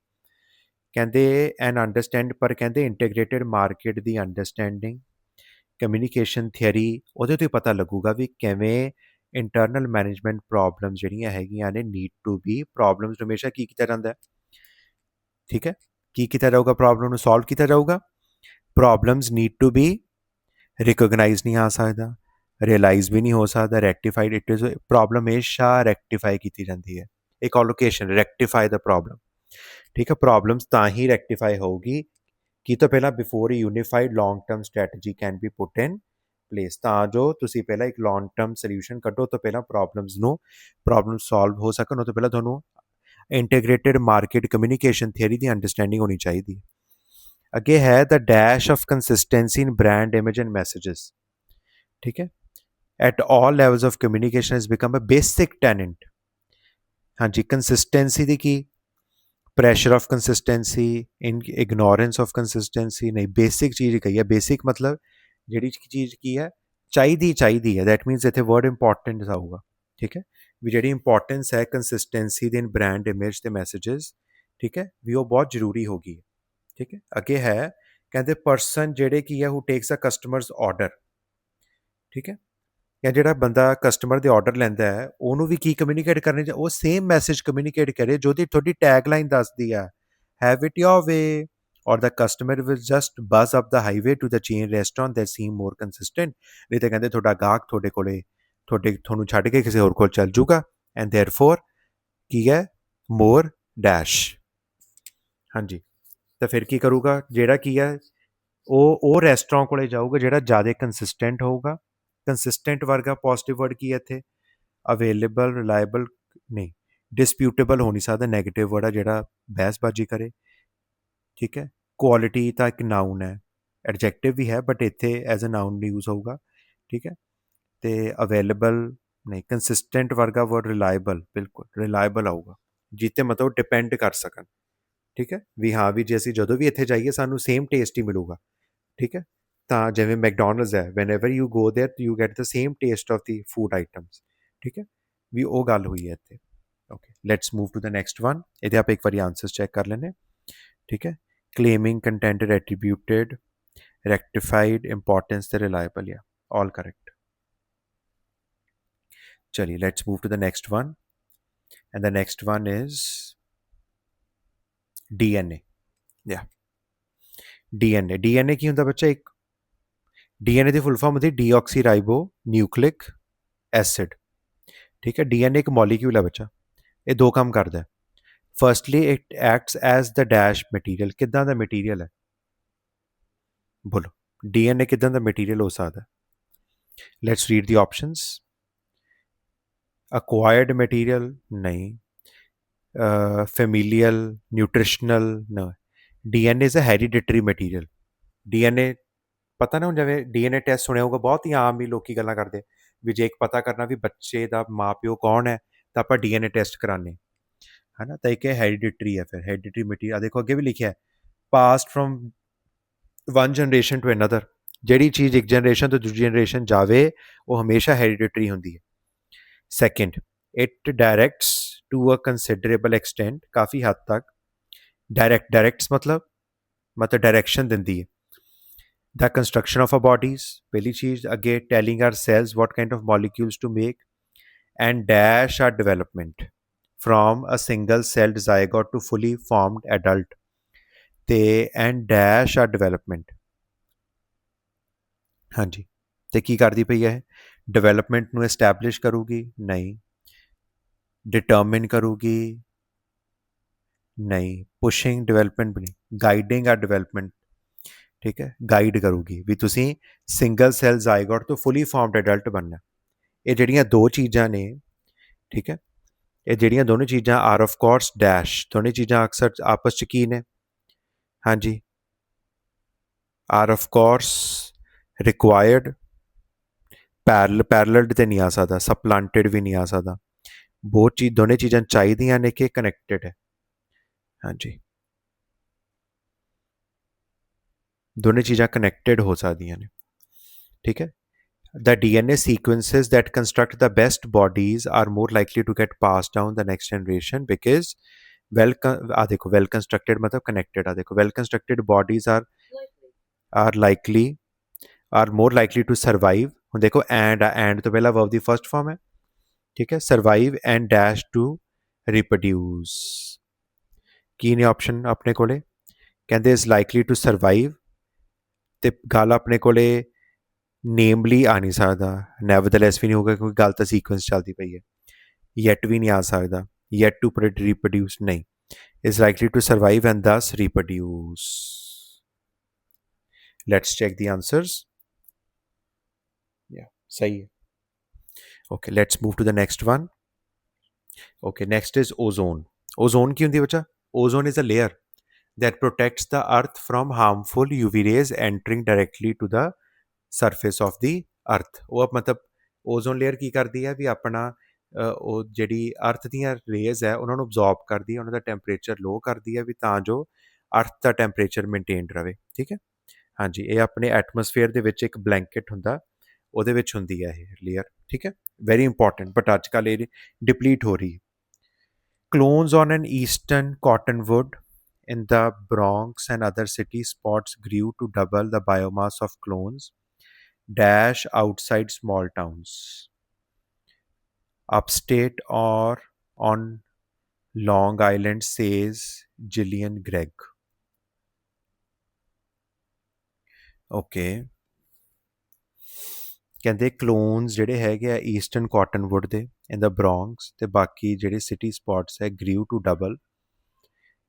ਕਹਿੰਦੇ ਐਨ ਅੰਡਰਸਟੈਂਡ, ਪਰ ਕਹਿੰਦੇ ਇੰਟੀਗ੍ਰੇਟਿਡ ਮਾਰਕੀਟ ਦੀ ਅੰਡਰਸਟੈਂਡਿੰਗ ਕਮਿਊਨੀਕੇਸ਼ਨ ਥਿਅਰੀ ਉਹਦੇ ਤੋਂ ਹੀ ਪਤਾ ਲੱਗੂਗਾ ਵੀ ਕਿਵੇਂ ਇੰਟਰਨਲ ਮੈਨੇਜਮੈਂਟ ਪ੍ਰੋਬਲਮ ਜਿਹੜੀਆਂ ਹੈਗੀਆਂ ਨੇ ਨੀਡ ਟੂ ਬੀ ਪ੍ਰੋਬਲਮਸ ਨੂੰ ਹਮੇਸ਼ਾ ਕੀ ਕੀਤਾ ਜਾਂਦਾ ਹੈ, ਠੀਕ ਹੈ, ਕੀ ਕੀਤਾ ਜਾਊਗਾ, ਪ੍ਰੋਬਲਮ ਨੂੰ ਸੋਲਵ ਕੀਤਾ ਜਾਊਗਾ। Problems need to be recognise ਨਹੀਂ ਆ ਸਕਦਾ, ਰਿਅਲਾਈਜ਼ ਵੀ ਨਹੀਂ ਹੋ ਸਕਦਾ, ਰੈਕਟੀਫਾਈਡ ਇਟ ਇਜ਼ ਪ੍ਰੋਬਲਮ ਹਮੇਸ਼ਾ ਰੈਕਟੀਫਾਈ ਕੀਤੀ ਜਾਂਦੀ ਹੈ। ਇੱਕ ਔਲੋਕੇਸ਼ਨ ਰੈਕਟੀਫਾਈ ਦਾ ਪ੍ਰੋਬਲਮ, ਠੀਕ ਹੈ। ਪ੍ਰੋਬਲਮਸ ਤਾਂ ਹੀ ਰੈਕਟੀਫਾਈ ਹੋਊਗੀ ਕੀ ਤੋਂ ਪਹਿਲਾਂ before unified long term strategy can be put in place, ਤਾਂ ਜੋ ਤੁਸੀਂ ਪਹਿਲਾਂ ਇੱਕ ਲੌਂਗ ਟਰਮ ਸੋਲਿਊਸ਼ਨ ਕੱਢੋ ਤੋਂ ਪਹਿਲਾਂ ਪ੍ਰੋਬਲਮ ਸੋਲਵ ਹੋ ਸਕਣ, ਉਹ ਤੋਂ ਪਹਿਲਾਂ ਤੁਹਾਨੂੰ ਇੰਟੀਗ੍ਰੇਟਿਡ ਮਾਰਕੀਟ ਕਮਿਊਨੀਕੇਸ਼ਨ ਥਿਅਰੀ ਦੀ ਅੰਡਰਸਟੈਂਡਿੰਗ ਹੋਣੀ ਚਾਹੀਦੀ ਹੈ। ਅੱਗੇ ਹੈ the dash of consistency in brand image and messages, ਠੀਕ ਹੈ। At all levels of communication has become a basic tenet. ਹਾਂਜੀ, ਕੰਸਿਸਟੈਂਸੀ ਦੀ ਕੀ, pressure of consistency, in ignorance of consistency ਨਹੀਂ, ਬੇਸਿਕ ਚੀਜ਼ ਕਹੀ ਹੈ। ਬੇਸਿਕ ਮਤਲਬ ਜਿਹੜੀ ਚੀਜ਼ ਕੀ ਹੈ ਚਾਹੀਦੀ ਹੈ, ਦੈਟ ਮੀਨਸ ਇੱਥੇ ਵਰਡ ਇੰਪੋਰਟੈਂਟ ਆਊਗਾ, ਠੀਕ ਹੈ, ਵੀ ਜਿਹੜੀ ਇੰਪੋਰਟੈਂਸ ਹੈ ਕੰਸਿਸਟੈਂਸੀ ਦੇ ਇਨ ਬ੍ਰਾਂਡ ਇਮੇਜ ਤੇ ਮੈਸੇजेस, ਠੀਕ ਹੈ, ਵੀ ਉਹ ਬਹੁਤ ਜ਼ਰੂਰੀ ਹੋ ਗਈ ਹੈ, ਠੀਕ ਹੈ। ਅੱਗੇ ਹੈ ਕਹਿੰਦੇ ਪਰਸਨ ਜਿਹੜੇ ਕੀ ਹੈ ਹੂ ਟੇਕਸ ਅ ਕਸਟਮਰਸ ਆਰਡਰ, ਠੀਕ ਹੈ, ਜਾਂ ਜਿਹੜਾ ਬੰਦਾ ਕਸਟਮਰ ਦੇ ਆਰਡਰ ਲੈਂਦਾ ਹੈ ਉਹਨੂੰ ਵੀ ਕੀ ਕਮਿਊਨੀਕੇਟ ਕਰਨੀ ਚਾਹੀਦੀ, ਉਹ ਸੇਮ ਮੈਸੇਜ ਕਮਿਊਨੀਕੇਟ ਕਰੇ ਜੋ ਦੀ ਤੁਹਾਡੀ ਟੈਗਲਾਈਨ ਦੱਸਦੀ ਆ, have it your way, or the customer will just bus up the highway to the chain restaurant that seem more consistent. ਨਹੀਂ ਤਾਂ ਕਹਿੰਦੇ ਤੁਹਾਡਾ ਗਾਹਕ ਤੁਹਾਡੇ ਕੋਲੇ ਤੁਹਾਨੂੰ ਛੱਡ ਕੇ ਕਿਸੇ ਹੋਰ ਕੋਲ ਚੱਲ ਜੂਗਾ, ਐਂਡ ਦੇਅਰਫੋਰ ਕੀ ਹੈ ਮੋਰ ਡੈਸ਼। ਹਾਂਜੀ, ਤਾਂ ਫਿਰ ਕੀ ਕਰੂਗਾ, ਜਿਹੜਾ ਕੀ ਹੈ ਉਹ ਰੈਸਟੋਰੈਂਟ ਕੋਲੇ ਜਾਊਗਾ ਜਿਹੜਾ ਜ਼ਿਆਦਾ ਕੰਸਿਸਟੈਂਟ ਹੋਊਗਾ। ਕੰਸਿਸਟੈਂਟ ਵਰਗਾ ਪੋਜ਼ਿਟਿਵ ਵਰਡ ਕੀ ਹੈ ਇੱਥੇ, ਅਵੇਲੇਬਲ, ਰਿਲਾਇਬਲ ਨਹੀਂ, ਡਿਸਪਿਊਟੇਬਲ ਹੋ ਨਹੀਂ ਸਕਦਾ, ਨੈਗੇਟਿਵ ਵਰਡ ਆ ਜਿਹੜਾ ਬਹਿਸਬਾਜ਼ੀ ਕਰੇ, ਠੀਕ ਹੈ। ਕੁਆਲਿਟੀ ਤਾਂ ਇੱਕ ਨਾਊਨ ਹੈ, ਐਡਜੈਕਟਿਵ ਵੀ ਹੈ ਬਟ ਇੱਥੇ ਐਜ਼ ਅ ਨਾਊਨ ਯੂਜ਼ ਹੋਊਗਾ, ਠੀਕ ਹੈ। ਤੇ ਅਵੇਲੇਬਲ ਨਹੀਂ, ਕੰਸਿਸਟੈਂਟ ਵਰਗਾ ਵਰਡ ਰਿਲਾਇਬਲ, ਬਿਲਕੁਲ ਰਿਲਾਇਬਲ ਆਊਗਾ, ਜਿੱਤੇ ਮਤਲਬ ਡਿਪੈਂਡ ਕਰ ਸਕਣ, ਠੀਕ ਹੈ, ਵੀ ਹਾਂ ਵੀ ਜੇ ਅਸੀਂ ਜਦੋਂ ਵੀ ਇੱਥੇ ਜਾਈਏ ਸਾਨੂੰ ਸੇਮ ਟੇਸਟ ਹੀ ਮਿਲੂਗਾ, ਠੀਕ ਹੈ। ਤਾਂ ਜਿਵੇਂ ਮੈਕਡੋਨਲਡਸ ਹੈ, whenever you go there you get the same taste of the food items, ਠੀਕ ਹੈ, ਵੀ ਉਹ ਗੱਲ ਹੋਈ ਹੈ ਇੱਥੇ। Okay, let's move to the next one. ਇਹਦੇ ਆਪਾਂ ਇੱਕ ਵਾਰੀ ਆਂਸਰਸ ਚੈੱਕ ਕਰ ਲੈਂਦੇ, ਠੀਕ ਹੈ। claiming contented attributed rectified importance ਤੇ reliable, yeah, all correct। चलिए let's move to the next one, and the next one is DNA, yeah। DNA ਕੀ ਹੁੰਦਾ ਬੱਚਾ, ਇੱਕ DNA ਦੀ ਫੁੱਲ ਫਾਰਮ ਹੁੰਦੀ ਡੀਆਕਸੀ ਰਾਈਬੋ ਨਿਊਕਲਿਕ ਐਸਿਡ, ਠੀਕ ਹੈ। DNA ਇੱਕ ਮੋਲੀਕਿਊਲ ਹੈ ਬੱਚਾ, ਇਹ ਦੋ ਕੰਮ ਕਰਦਾ ਹੈ। Firstly it acts as the dash material, ਕਿੱਦਾਂ ਦਾ ਮਟੀਰੀਅਲ ਹੈ ਬੋਲੋ, DNA ਕਿੱਦਾਂ ਦਾ ਮਟੀਰੀਅਲ ਹੋ ਸਕਦਾ। Let's read the options. acquired material नहीं, familial, nutritional no, DNA is a hereditary material। DNA ਪਤਾ ਨਾ ਹੁਣ ਜਿਵੇਂ DNA ਟੈਸਟ ਸੁਣਿਆ ਹੋਊਗਾ, ਬਹੁਤ ਹੀ ਆਮ ਹੀ ਲੋਕੀ ਗੱਲਾਂ ਕਰਦੇ ਵੀ ਜੇ ਇੱਕ ਪਤਾ ਕਰਨਾ ਵੀ ਬੱਚੇ ਦਾ ਮਾਂ ਪਿਓ ਕੌਣ ਹੈ ਤਾਂ ਆਪਾਂ DNA ਟੈਸਟ ਕਰਾਉਂਦੇ ਹੈ ਨਾ, ਤਾਂ ਇੱਕ ਹੈਰੀਡਿਟਰੀ ਹੈ। ਫਿਰ ਹੈਰੀਡਿਟਰੀ ਮਟੀਰੀਅਲ ਦੇਖੋ ਅੱਗੇ ਵੀ ਲਿਖਿਆ passed from one generation to another, ਜਿਹੜੀ ਚੀਜ਼ ਇੱਕ ਜਨਰੇਸ਼ਨ ਤੋਂ ਦੂਜੀ ਜਨਰੇਸ਼ਨ ਜਾਵੇ ਉਹ ਹਮੇਸ਼ਾ ਹੈਰੀਡਿਟਰੀ ਹੁੰਦੀ ਹੈ। Second, it directs to a considerable extent, काफ़ी हद तक directs मतलब डायरेक्शन दिंदी है। The construction of our bodies, पहली चीज़ अगे telling our cells what kind of molecules to make, and dash our development from a single celled zygote to fully formed adult, ਤੇ and dash our development, ਹਾਂਜੀ, ਤੇ ਕੀ ਕਰਦੀ ਪਈ ਹੈ, development ਨੂੰ establish ਕਰੂਗੀ ਨਹੀਂ, ਡਿਟਰਮਿਨ ਕਰੂਗੀ ਨਹੀਂ, ਪੁਸ਼ਿੰਗ ਡਿਵੈਲਪਮੈਂਟ ਵੀ ਨਹੀਂ, ਗਾਈਡਿੰਗ ਆ ਡਿਵੈਲਪਮੈਂਟ, ਠੀਕ ਹੈ, ਗਾਈਡ ਕਰੂਗੀ ਵੀ ਤੁਸੀਂ ਸਿੰਗਲ ਸੈਲ ਜ਼ਾਈਗੋਟ ਤੋਂ ਫੁੱਲੀ ਫਾਰਮਡ ਐਡਲਟ ਬਣਨਾ। ਇਹ ਜਿਹੜੀਆਂ ਦੋ ਚੀਜ਼ਾਂ ਨੇ, ਠੀਕ ਹੈ, ਇਹ ਜਿਹੜੀਆਂ ਦੋਨੋਂ ਚੀਜ਼ਾਂ ਆਰ ਆਫ ਕੋਰਸ ਡੈਸ਼, ਦੋਨੇ ਚੀਜ਼ਾਂ ਅਕਸਰ ਆਪਸ 'ਚ ਕੀ ਨੇ, ਹਾਂਜੀ, ਆਰ ਆਫ ਕੋਰਸ ਰਿਕੁਆਇਰਡ, ਪੈਰਲਡ ਤੇ ਨਹੀਂ ਆ ਸਕਦਾ, ਸਪਲਾਂਟਡ ਵੀ ਨਹੀਂ ਆ ਸਕਦਾ, ਬਹੁਤ ਚੀਜ਼ ਦੋਨੇ ਚੀਜ਼ਾਂ ਚਾਹੀਦੀਆਂ ਨੇ ਕਿ ਕਨੈਕਟਡ ਹੈ, हाँ जी, दोनों चीज़ां कनैक्टेड हो सकदियां ने, ठीक है। The DNA sequences that construct the best bodies are more likely to get passed down the next generation because देखो well constructed मतलब connected देखो well constructed bodies are likely are more likely to survive ਹੁਣ देखो and तो पहला verb ਦੀ first form है, ठीक है। survive and dash to reproduce ਕੀ ਨੇ option ਆਪਣੇ ਕੋਲੇ, ਕਹਿੰਦੇ is likely to survive ਤੇ ਗੱਲ ਆਪਣੇ ਕੋਲੇ ਨੇਮਲੀ ਆ ਨਹੀਂ ਸਕਦਾ, ਨੈਵਰਦਲੈਸ ਵੀ ਨਹੀਂ ਹੋਊਗਾ ਕਿਉਂਕਿ ਗੱਲ ਤਾਂ ਸੀਕੁਐਂਸ ਚੱਲਦੀ ਪਈ ਹੈ। ਯੈਟ ਵੀ ਨਹੀਂ ਆ ਸਕਦਾ, ਯੈਟ ਟੂ ਰੀਪਰੋਡਿਊਸ ਨਹੀਂ, is likely to survive and thus reproduce. Let's check the answers. Yeah, सही है. Okay, let's move to the next one. Okay, next is ozone. Ozone की होती है बच्चा? Ozone is a layer that protects the earth from harmful UV rays entering directly to the surface of ਦੀ ਅਰਥ। ਉਹ ਮਤਲਬ ozone layer ਕੀ ਕਰਦੀ ਹੈ ਵੀ ਆਪਣਾ ਉਹ ਜਿਹੜੀ ਅਰਥ ਦੀਆਂ ਰੇਜ਼ ਹੈ ਉਹਨਾਂ ਨੂੰ ਅਬਜ਼ੌਰਬ ਕਰਦੀ ਹੈ, ਉਹਨਾਂ ਦਾ ਟੈਂਪਰੇਚਰ ਲੋ ਕਰਦੀ ਹੈ ਵੀ ਤਾਂ ਜੋ ਅਰਥ ਦਾ ਟੈਂਪਰੇਚਰ ਮੇਨਟੇਨ ਰਵੇ, ਠੀਕ ਹੈ। ਹਾਂਜੀ, ਇਹ ਆਪਣੇ ਐਟਮੋਸਫੇਅਰ ਦੇ ਵਿੱਚ ਇੱਕ ਬਲੈਂਕਟ ਹੁੰਦਾ, ਉਹਦੇ ਵਿੱਚ ਹੁੰਦੀ ਹੈ ਇਹ ਲੇਅਰ, ਠੀਕ ਹੈ। ਵੈਰੀ ਇੰਪੋਰਟੈਂਟ, ਬਟ ਅੱਜ ਕੱਲ੍ਹ ਇਹ ਡਿਪਲੀਟ ਹੋ ਰਹੀ ਹੈ। Clones on an eastern cottonwood in the Bronx and other city spots grew to double the biomass of clones dash outside small towns upstate or on Long Island, says Gillian Gregg. Okay, ਕਹਿੰਦੇ ਕਲੋਨਸ ਜਿਹੜੇ ਹੈਗੇ ਆ eastern ਕਾਟਨਵੁੱਡ ਦੇ ਇਨ ਦਾ ਬ੍ਰੌਂਕਸ ਤੇ ਬਾਕੀ ਜਿਹੜੇ city spots ਹੈ ਗ੍ਰੀਵ to double,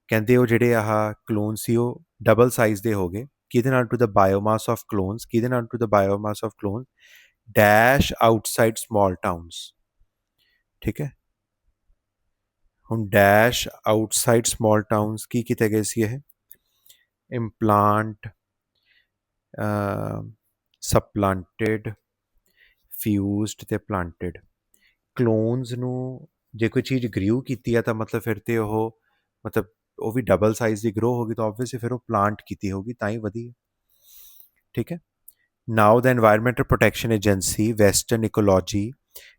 ਕਹਿੰਦੇ ਉਹ ਜਿਹੜੇ ਆਹ ਕਲੋਨ ਸੀ ਉਹ ਡਬਲ ਸਾਈਜ਼ ਦੇ ਹੋ ਗਏ, ਕਿਹਦੇ ਨਾਲ? To the biomass of clones, ਕਿਹਦੇ ਨਾਲ? To the biomass of clones dash outside small towns, ਠੀਕ ਹੈ। ਹੁਣ ਡੈਸ਼ ਆਊਟਸਾਈਡ ਸਮਾਲ ਟਾਊਨਸ ਕੀ ਕੀਤੇ ਗਏ ਸੀ? ਇਹ ਇੰਪਲਾਂਟ ਸਪਲਾਂਟਡ ਫਿਊਜ਼ਡ ਤੇ ਪਲਾਂਟਡ ਕਲੋਨਸ ਨੂੰ ਜੇ ਕੋਈ ਚੀਜ਼ ਗਰੀਊ ਕੀਤੀ ਆ ਤਾਂ ਮਤਲਬ ਫਿਰ ਤੇ ਉਹ ਮਤਲਬ ਉਹ ਵੀ ਡਬਲ ਸਾਈਜ਼ ਦੀ ਗਰੋ ਹੋ ਗਈ ਤਾਂ ਆਬਵੀਅਸਲੀ ਫਿਰ ਉਹ ਪਲਾਂਟ ਕੀਤੀ ਹੋਗੀ ਤਾਂ ਹੀ ਵਧੀ, ਠੀਕ ਹੈ। Now the Environmental Protection Agency Western Ecology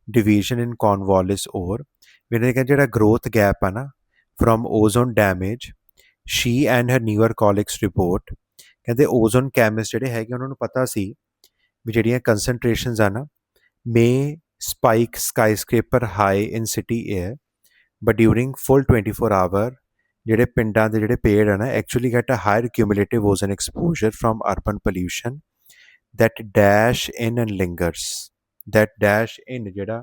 Division in Cornwallis ਔਰ ਮੇਰੇ ਕਹਿੰਦੇ ਜਿਹੜਾ ਗਰੋਥ ਗੈਪ ਆ ਨਾ from ozone damage she and her newer colleagues report, ਕਹਿੰਦੇ ਓਜ਼ੋਨ ਕੈਮਿਸਟ ਜਿਹੜੇ ਹੈਗੇ ਉਹਨਾਂ ਨੂੰ ਪਤਾ ਸੀ ਵੀ ਜਿਹੜੀਆਂ ਕੰਸਨਟ੍ਰੇਸ਼ਨਸ ਆ ਨਾ may spike skyscraper high in city air but during full 24 hour ਜਿਹੜੇ ਪਿੰਡਾਂ ਦੇ ਜਿਹੜੇ ਪੇੜ ਆ ਨਾ actually get a higher cumulative ozone exposure from urban pollution that dash in and lingers, that dash in ਜਿਹੜਾ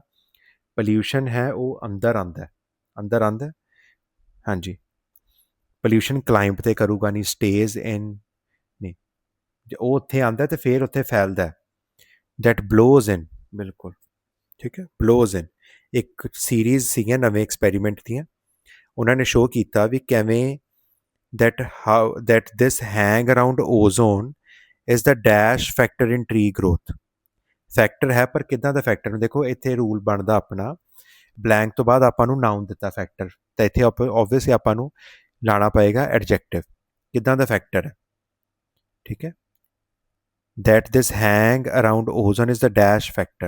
pollution ਹੈ ਉਹ ਅੰਦਰ ਆਂਦਾ ਹਾਂਜੀ, pollution climb ਤੇ ਕਰੂਗਾ ਨਹੀਂ, stays in ਨਹੀਂ, ਉਹ ਉੱਥੇ ਆਂਦਾ ਤੇ ਫਿਰ ਉੱਥੇ ਫੈਲਦਾ, that blows in, ਬਿਲਕੁਲ ਠੀਕ ਹੈ। ਬਲੋਜ਼ ਇਨ ਇੱਕ ਸੀਰੀਜ਼ ਸੀਗੀਆਂ ਨਵੇਂ ਐਕਸਪੈਰੀਮੈਂਟ ਦੀਆਂ, ਉਹਨਾਂ ਨੇ ਸ਼ੋਅ ਕੀਤਾ ਵੀ ਕਿਵੇਂ that this hang around ozone is the dash factor in tree growth, factor ਹੈ ਪਰ ਕਿੱਦਾਂ ਦਾ ਫੈਕਟਰ ਨੂੰ ਦੇਖੋ ਇੱਥੇ ਰੂਲ ਬਣਦਾ ਆਪਣਾ ਬਲੈਂਕ ਤੋਂ ਬਾਅਦ ਆਪਾਂ ਨੂੰ ਨਾਊਨ ਦਿੱਤਾ ਫੈਕਟਰ ਤਾਂ ਇੱਥੇ ਆਬਵੀਅਸਲੀ ਆਪਾਂ ਨੂੰ ਲਾਣਾ ਪਏਗਾ ਐਡਜੈਕਟਿਵ, ਕਿੱਦਾਂ ਦਾ ਫੈਕਟਰ ਹੈ, ਠੀਕ ਹੈ। that this hang around ozone is the dash factor,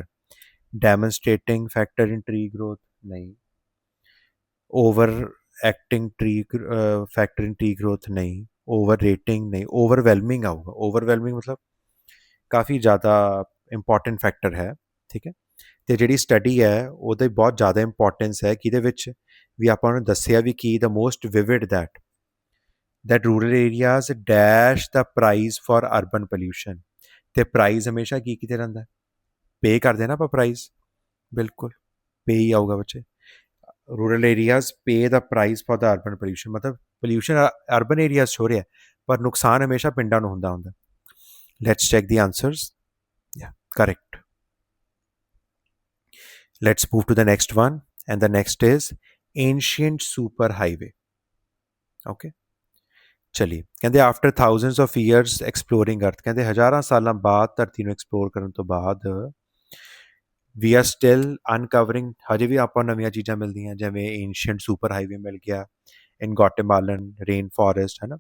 demonstrating factor in tree growth नहीं, overacting tree factor in tree growth नहीं, overrating नहीं, overwhelming आऊगा, overwhelming मतलब काफ़ी ज़्यादा ਇੰਪੋਰਟੈਂਟ ਫੈਕਟਰ ਹੈ, ਠੀਕ ਹੈ। ਅਤੇ ਜਿਹੜੀ ਸਟੱਡੀ ਹੈ ਉਹਦੇ ਬਹੁਤ ਜ਼ਿਆਦਾ ਇੰਪੋਰਟੈਂਸ ਹੈ ਕਿ ਇਹਦੇ ਵਿੱਚ ਵੀ ਆਪਾਂ ਨੂੰ ਦੱਸਿਆ ਵੀ ਕੀ the most vivid that rural areas dash the price for urban pollution, ਤੇ ਪ੍ਰਾਈਜ਼ ਹਮੇਸ਼ਾ ਕੀ ਕਿਤੇ ਰਹਿੰਦਾ, ਪੇ ਕਰਦੇ ਨਾ ਆਪਾਂ ਪ੍ਰਾਈਜ਼, ਬਿਲਕੁਲ ਪੇ ਹੀ ਆਊਗਾ ਬੱਚੇ। Rural areas pay the price for the urban pollution, ਮਤਲਬ ਪੋਲਿਊਸ਼ਨ ਅਰਬਨ ਏਰੀਆਜ਼ 'ਚ ਹੋ ਰਿਹਾ ਪਰ ਨੁਕਸਾਨ ਹਮੇਸ਼ਾ ਪਿੰਡਾਂ ਨੂੰ ਹੁੰਦਾ। Let's check the answers. Yeah, correct. Let's move to the next one, and the next is ancient superhighway. Okay. ਚਲੀ ਕਹਿੰਦੇ after thousands of years exploring ਅਰਥ, ਕਹਿੰਦੇ ਹਜ਼ਾਰਾਂ ਸਾਲਾਂ ਬਾਅਦ ਧਰਤੀ ਨੂੰ ਐਕਸਪਲੋਰ ਕਰਨ ਤੋਂ ਬਾਅਦ ਵੀ ਆਰ ਸਟਿਲ ਅਨਕਵਰਿੰਗ, ਹਜੇ ਵੀ ਆਪਾਂ ਨਵੀਆਂ ਚੀਜ਼ਾਂ ਮਿਲਦੀਆਂ ਜਿਵੇਂ ਏਂਸ਼ੀਅੰਟ ਸੁਪਰ ਹਾਈਵੇ ਮਿਲ ਗਿਆ, ਇਨ ਗੋਟੇਮਾਲਨ ਰੇਨ ਫੋਰੈਸਟ, ਹੈ ਨਾ।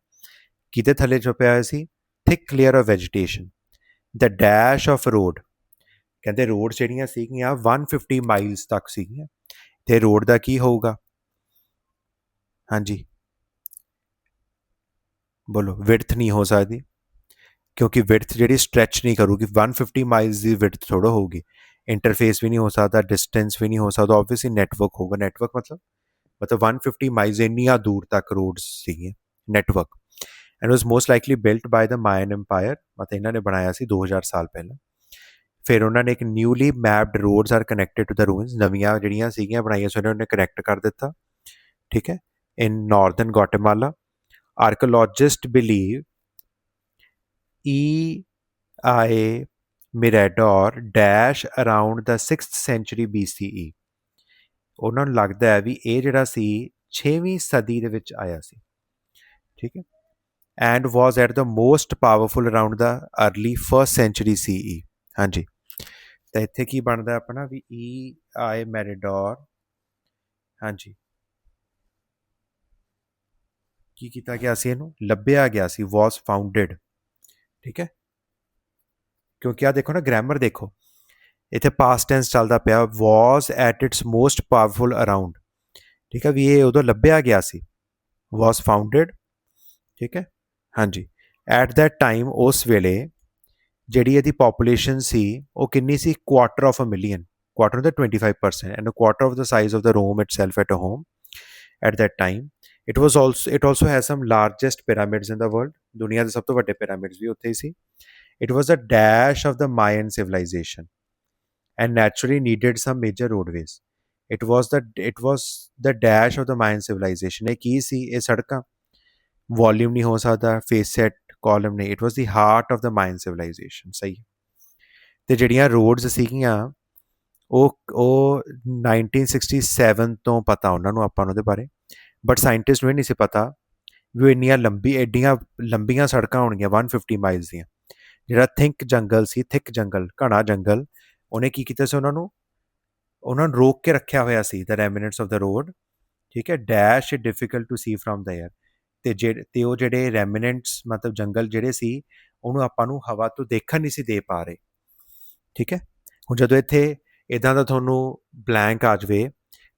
ਕਿਹਦੇ ਥੱਲੇ ਛੁਪਿਆ ਹੋਇਆ ਸੀ? Thick clear of vegetation, the dash of road. ਕਹਿੰਦੇ ਰੋਡ ਜਿਹੜੀਆਂ ਸੀਗੀਆਂ 150 ਮਾਈਲਸ ਤੱਕ ਸੀਗੀਆਂ, ਤੇ ਰੋਡ ਦਾ ਕੀ ਹੋਊਗਾ? ਹਾਂਜੀ ਬੋਲੋ। ਵਿਡਥ ਨਹੀਂ ਹੋ ਸਕਦੀ, ਕਿਉਂਕਿ ਵਿਡਥ ਜਿਹੜੀ ਸਟ੍ਰੈਚ ਨਹੀਂ ਕਰੂਗੀ। 150 ਮਾਈਲਸ ਦੀ ਵਿਡਥ ਥੋੜ੍ਹਾ ਹੋਊਗੀ। ਇੰਟਰਫੇਸ ਵੀ ਨਹੀਂ ਹੋ ਸਕਦਾ, ਡਿਸਟੈਂਸ ਵੀ ਨਹੀਂ ਹੋ ਸਕਦਾ, ਓਬਵੀਅਸਲੀ ਨੈਟਵਰਕ ਹੋਊਗਾ। ਨੈਟਵਰਕ ਮਤਲਬ 150 ਮਾਈਲਸ ਇੰਨੀਆਂ ਦੂਰ ਤੱਕ ਰੋਡਸ ਸੀਗੀਆਂ, network. And was most likely built by the Mayan empire, ਮਤਲਬ ਇਹਨਾਂ ਨੇ ਬਣਾਇਆ ਸੀ 2000 ਸਾਲ ਪਹਿਲਾਂ। ਫਿਰ ਉਹਨਾਂ ਨੇ ਇੱਕ newly mapped roads are connected to the ruins, ਨਵੀਆਂ ਜਿਹੜੀਆਂ ਸੀਗੀਆਂ ਬਣਾਈਆਂ ਸੀ ਉਹਨਾਂ ਨੇ ਕਨੈਕਟ ਕਰ ਦਿੱਤਾ, ਠੀਕ ਹੈ, in northern Guatemala. Archaeologist believe E.I. Mirador dash around the 6th century BCE। ਉਹਨਾਂ ਨੂੰ ਲੱਗਦਾ ਹੈ ਵੀ ਇਹ ਜਿਹੜਾ ਸੀ 6ਵੀਂ ਸਦੀ ਦੇ ਵਿੱਚ ਆਇਆ ਸੀ, ਠੀਕ ਹੈ, and was at the most powerful around the early 1st century CE। ਹਾਂਜੀ, ਤਾਂ ਇੱਥੇ ਕੀ ਬਣਦਾ ਆਪਣਾ ਵੀ E.I. Mirador, ਹਾਂਜੀ, ਕੀ ਕੀਤਾ ਗਿਆ ਸੀ? ਇਹਨੂੰ ਲੱਭਿਆ ਗਿਆ ਸੀ, ਵਾਜ਼ ਫਾਊਂਡਡ, ਠੀਕ ਹੈ। ਕਿਉਂਕਿ ਆ ਦੇਖੋ ਨਾ, ਗ੍ਰਾਮਰ ਦੇਖੋ, ਇੱਥੇ ਪਾਸਟ ਟੈਂਸ ਚੱਲਦਾ ਪਿਆ, was at its most powerful around, ਠੀਕ ਹੈ, ਵੀ ਇਹ ਉਦੋਂ ਲੱਭਿਆ ਗਿਆ ਸੀ, ਵਾਜ਼ ਫਾਊਂਡਡ, ਠੀਕ ਹੈ। ਹਾਂਜੀ, ਐਟ ਦੈਟ ਟਾਈਮ, ਉਸ ਵੇਲੇ ਜਿਹੜੀ ਇਹਦੀ ਪਾਪੂਲੇਸ਼ਨ ਸੀ ਉਹ ਕਿੰਨੀ ਸੀ? 250,000,000, ਕੁਆਟਰ ਦਾ 25%, and quarter of the size of the Rome itself at a home at that time. It also has some largest pyramids in the world, ਦੁਨੀਆ ਦੇ ਸਭ ਤੋਂ ਵੱਡੇ ਪਿਰਾਮਿਡਸ ਵੀ ਉੱਥੇ ਹੀ ਸੀ। It was a dash of the Mayan civilization and naturally needed some major roadways. It was the dash of the Mayan civilization. ਇਹ ਕੀ ਸੀ? ਇਹ ਸੜਕਾਂ, volume ਨਹੀਂ ਹੋ ਸਕਦਾ, ਫੇਸੈਟ ਕਾਲਮ ਨਹੀਂ। It was the heart of the mine civilisation, ਸਹੀ। ਤੇ ਜਿਹੜੀਆਂ ਰੋਡਸ ਸੀਗੀਆਂ ਉਹ 1967 ਤੋਂ ਪਤਾ ਉਹਨਾਂ ਨੂੰ, ਆਪਾਂ ਨੂੰ ਉਹਦੇ ਬਾਰੇ, ਬਟ ਸਾਇੰਟਿਸਟ ਨੂੰ ਇਹ ਨਹੀਂ ਸੀ ਪਤਾ ਵੀ ਉਹ ਐਡੀਆਂ ਲੰਬੀਆਂ ਸੜਕਾਂ ਹੋਣਗੀਆਂ 150 ਮਾਈਲਸ ਦੀਆਂ। ਜਿਹੜਾ ਥਿਕ ਜੰਗਲ ਸੀ, ਘਣਾ ਜੰਗਲ, ਉਹਨੇ ਕੀ ਕੀਤਾ ਸੀ? ਉਹਨਾਂ ਨੂੰ ਰੋਕ ਕੇ ਰੱਖਿਆ ਹੋਇਆ ਸੀ, ਦ ਰੈਮੀਨੈਂਟਸ ਆਫ ਦ ਰੋਡ, ਠੀਕ ਹੈ। Dash difficult to see from the air, ਤੇ ਉਹ ਜਿਹੜੇ ਰੈਮੀਨੈਂਟਸ ਮਤਲਬ ਜੰਗਲ ਜਿਹੜੇ ਸੀ, ਉਹਨੂੰ ਆਪਾਂ ਨੂੰ ਹਵਾ ਤੋਂ ਦੇਖਣ ਨਹੀਂ ਸੀ ਦੇ ਪਾ ਰਹੇ, ਠੀਕ ਹੈ। ਹੁਣ ਜਦੋਂ ਇੱਥੇ ਇੱਦਾਂ ਦਾ ਤੁਹਾਨੂੰ ਬਲੈਂਕ ਆ ਜਾਵੇ,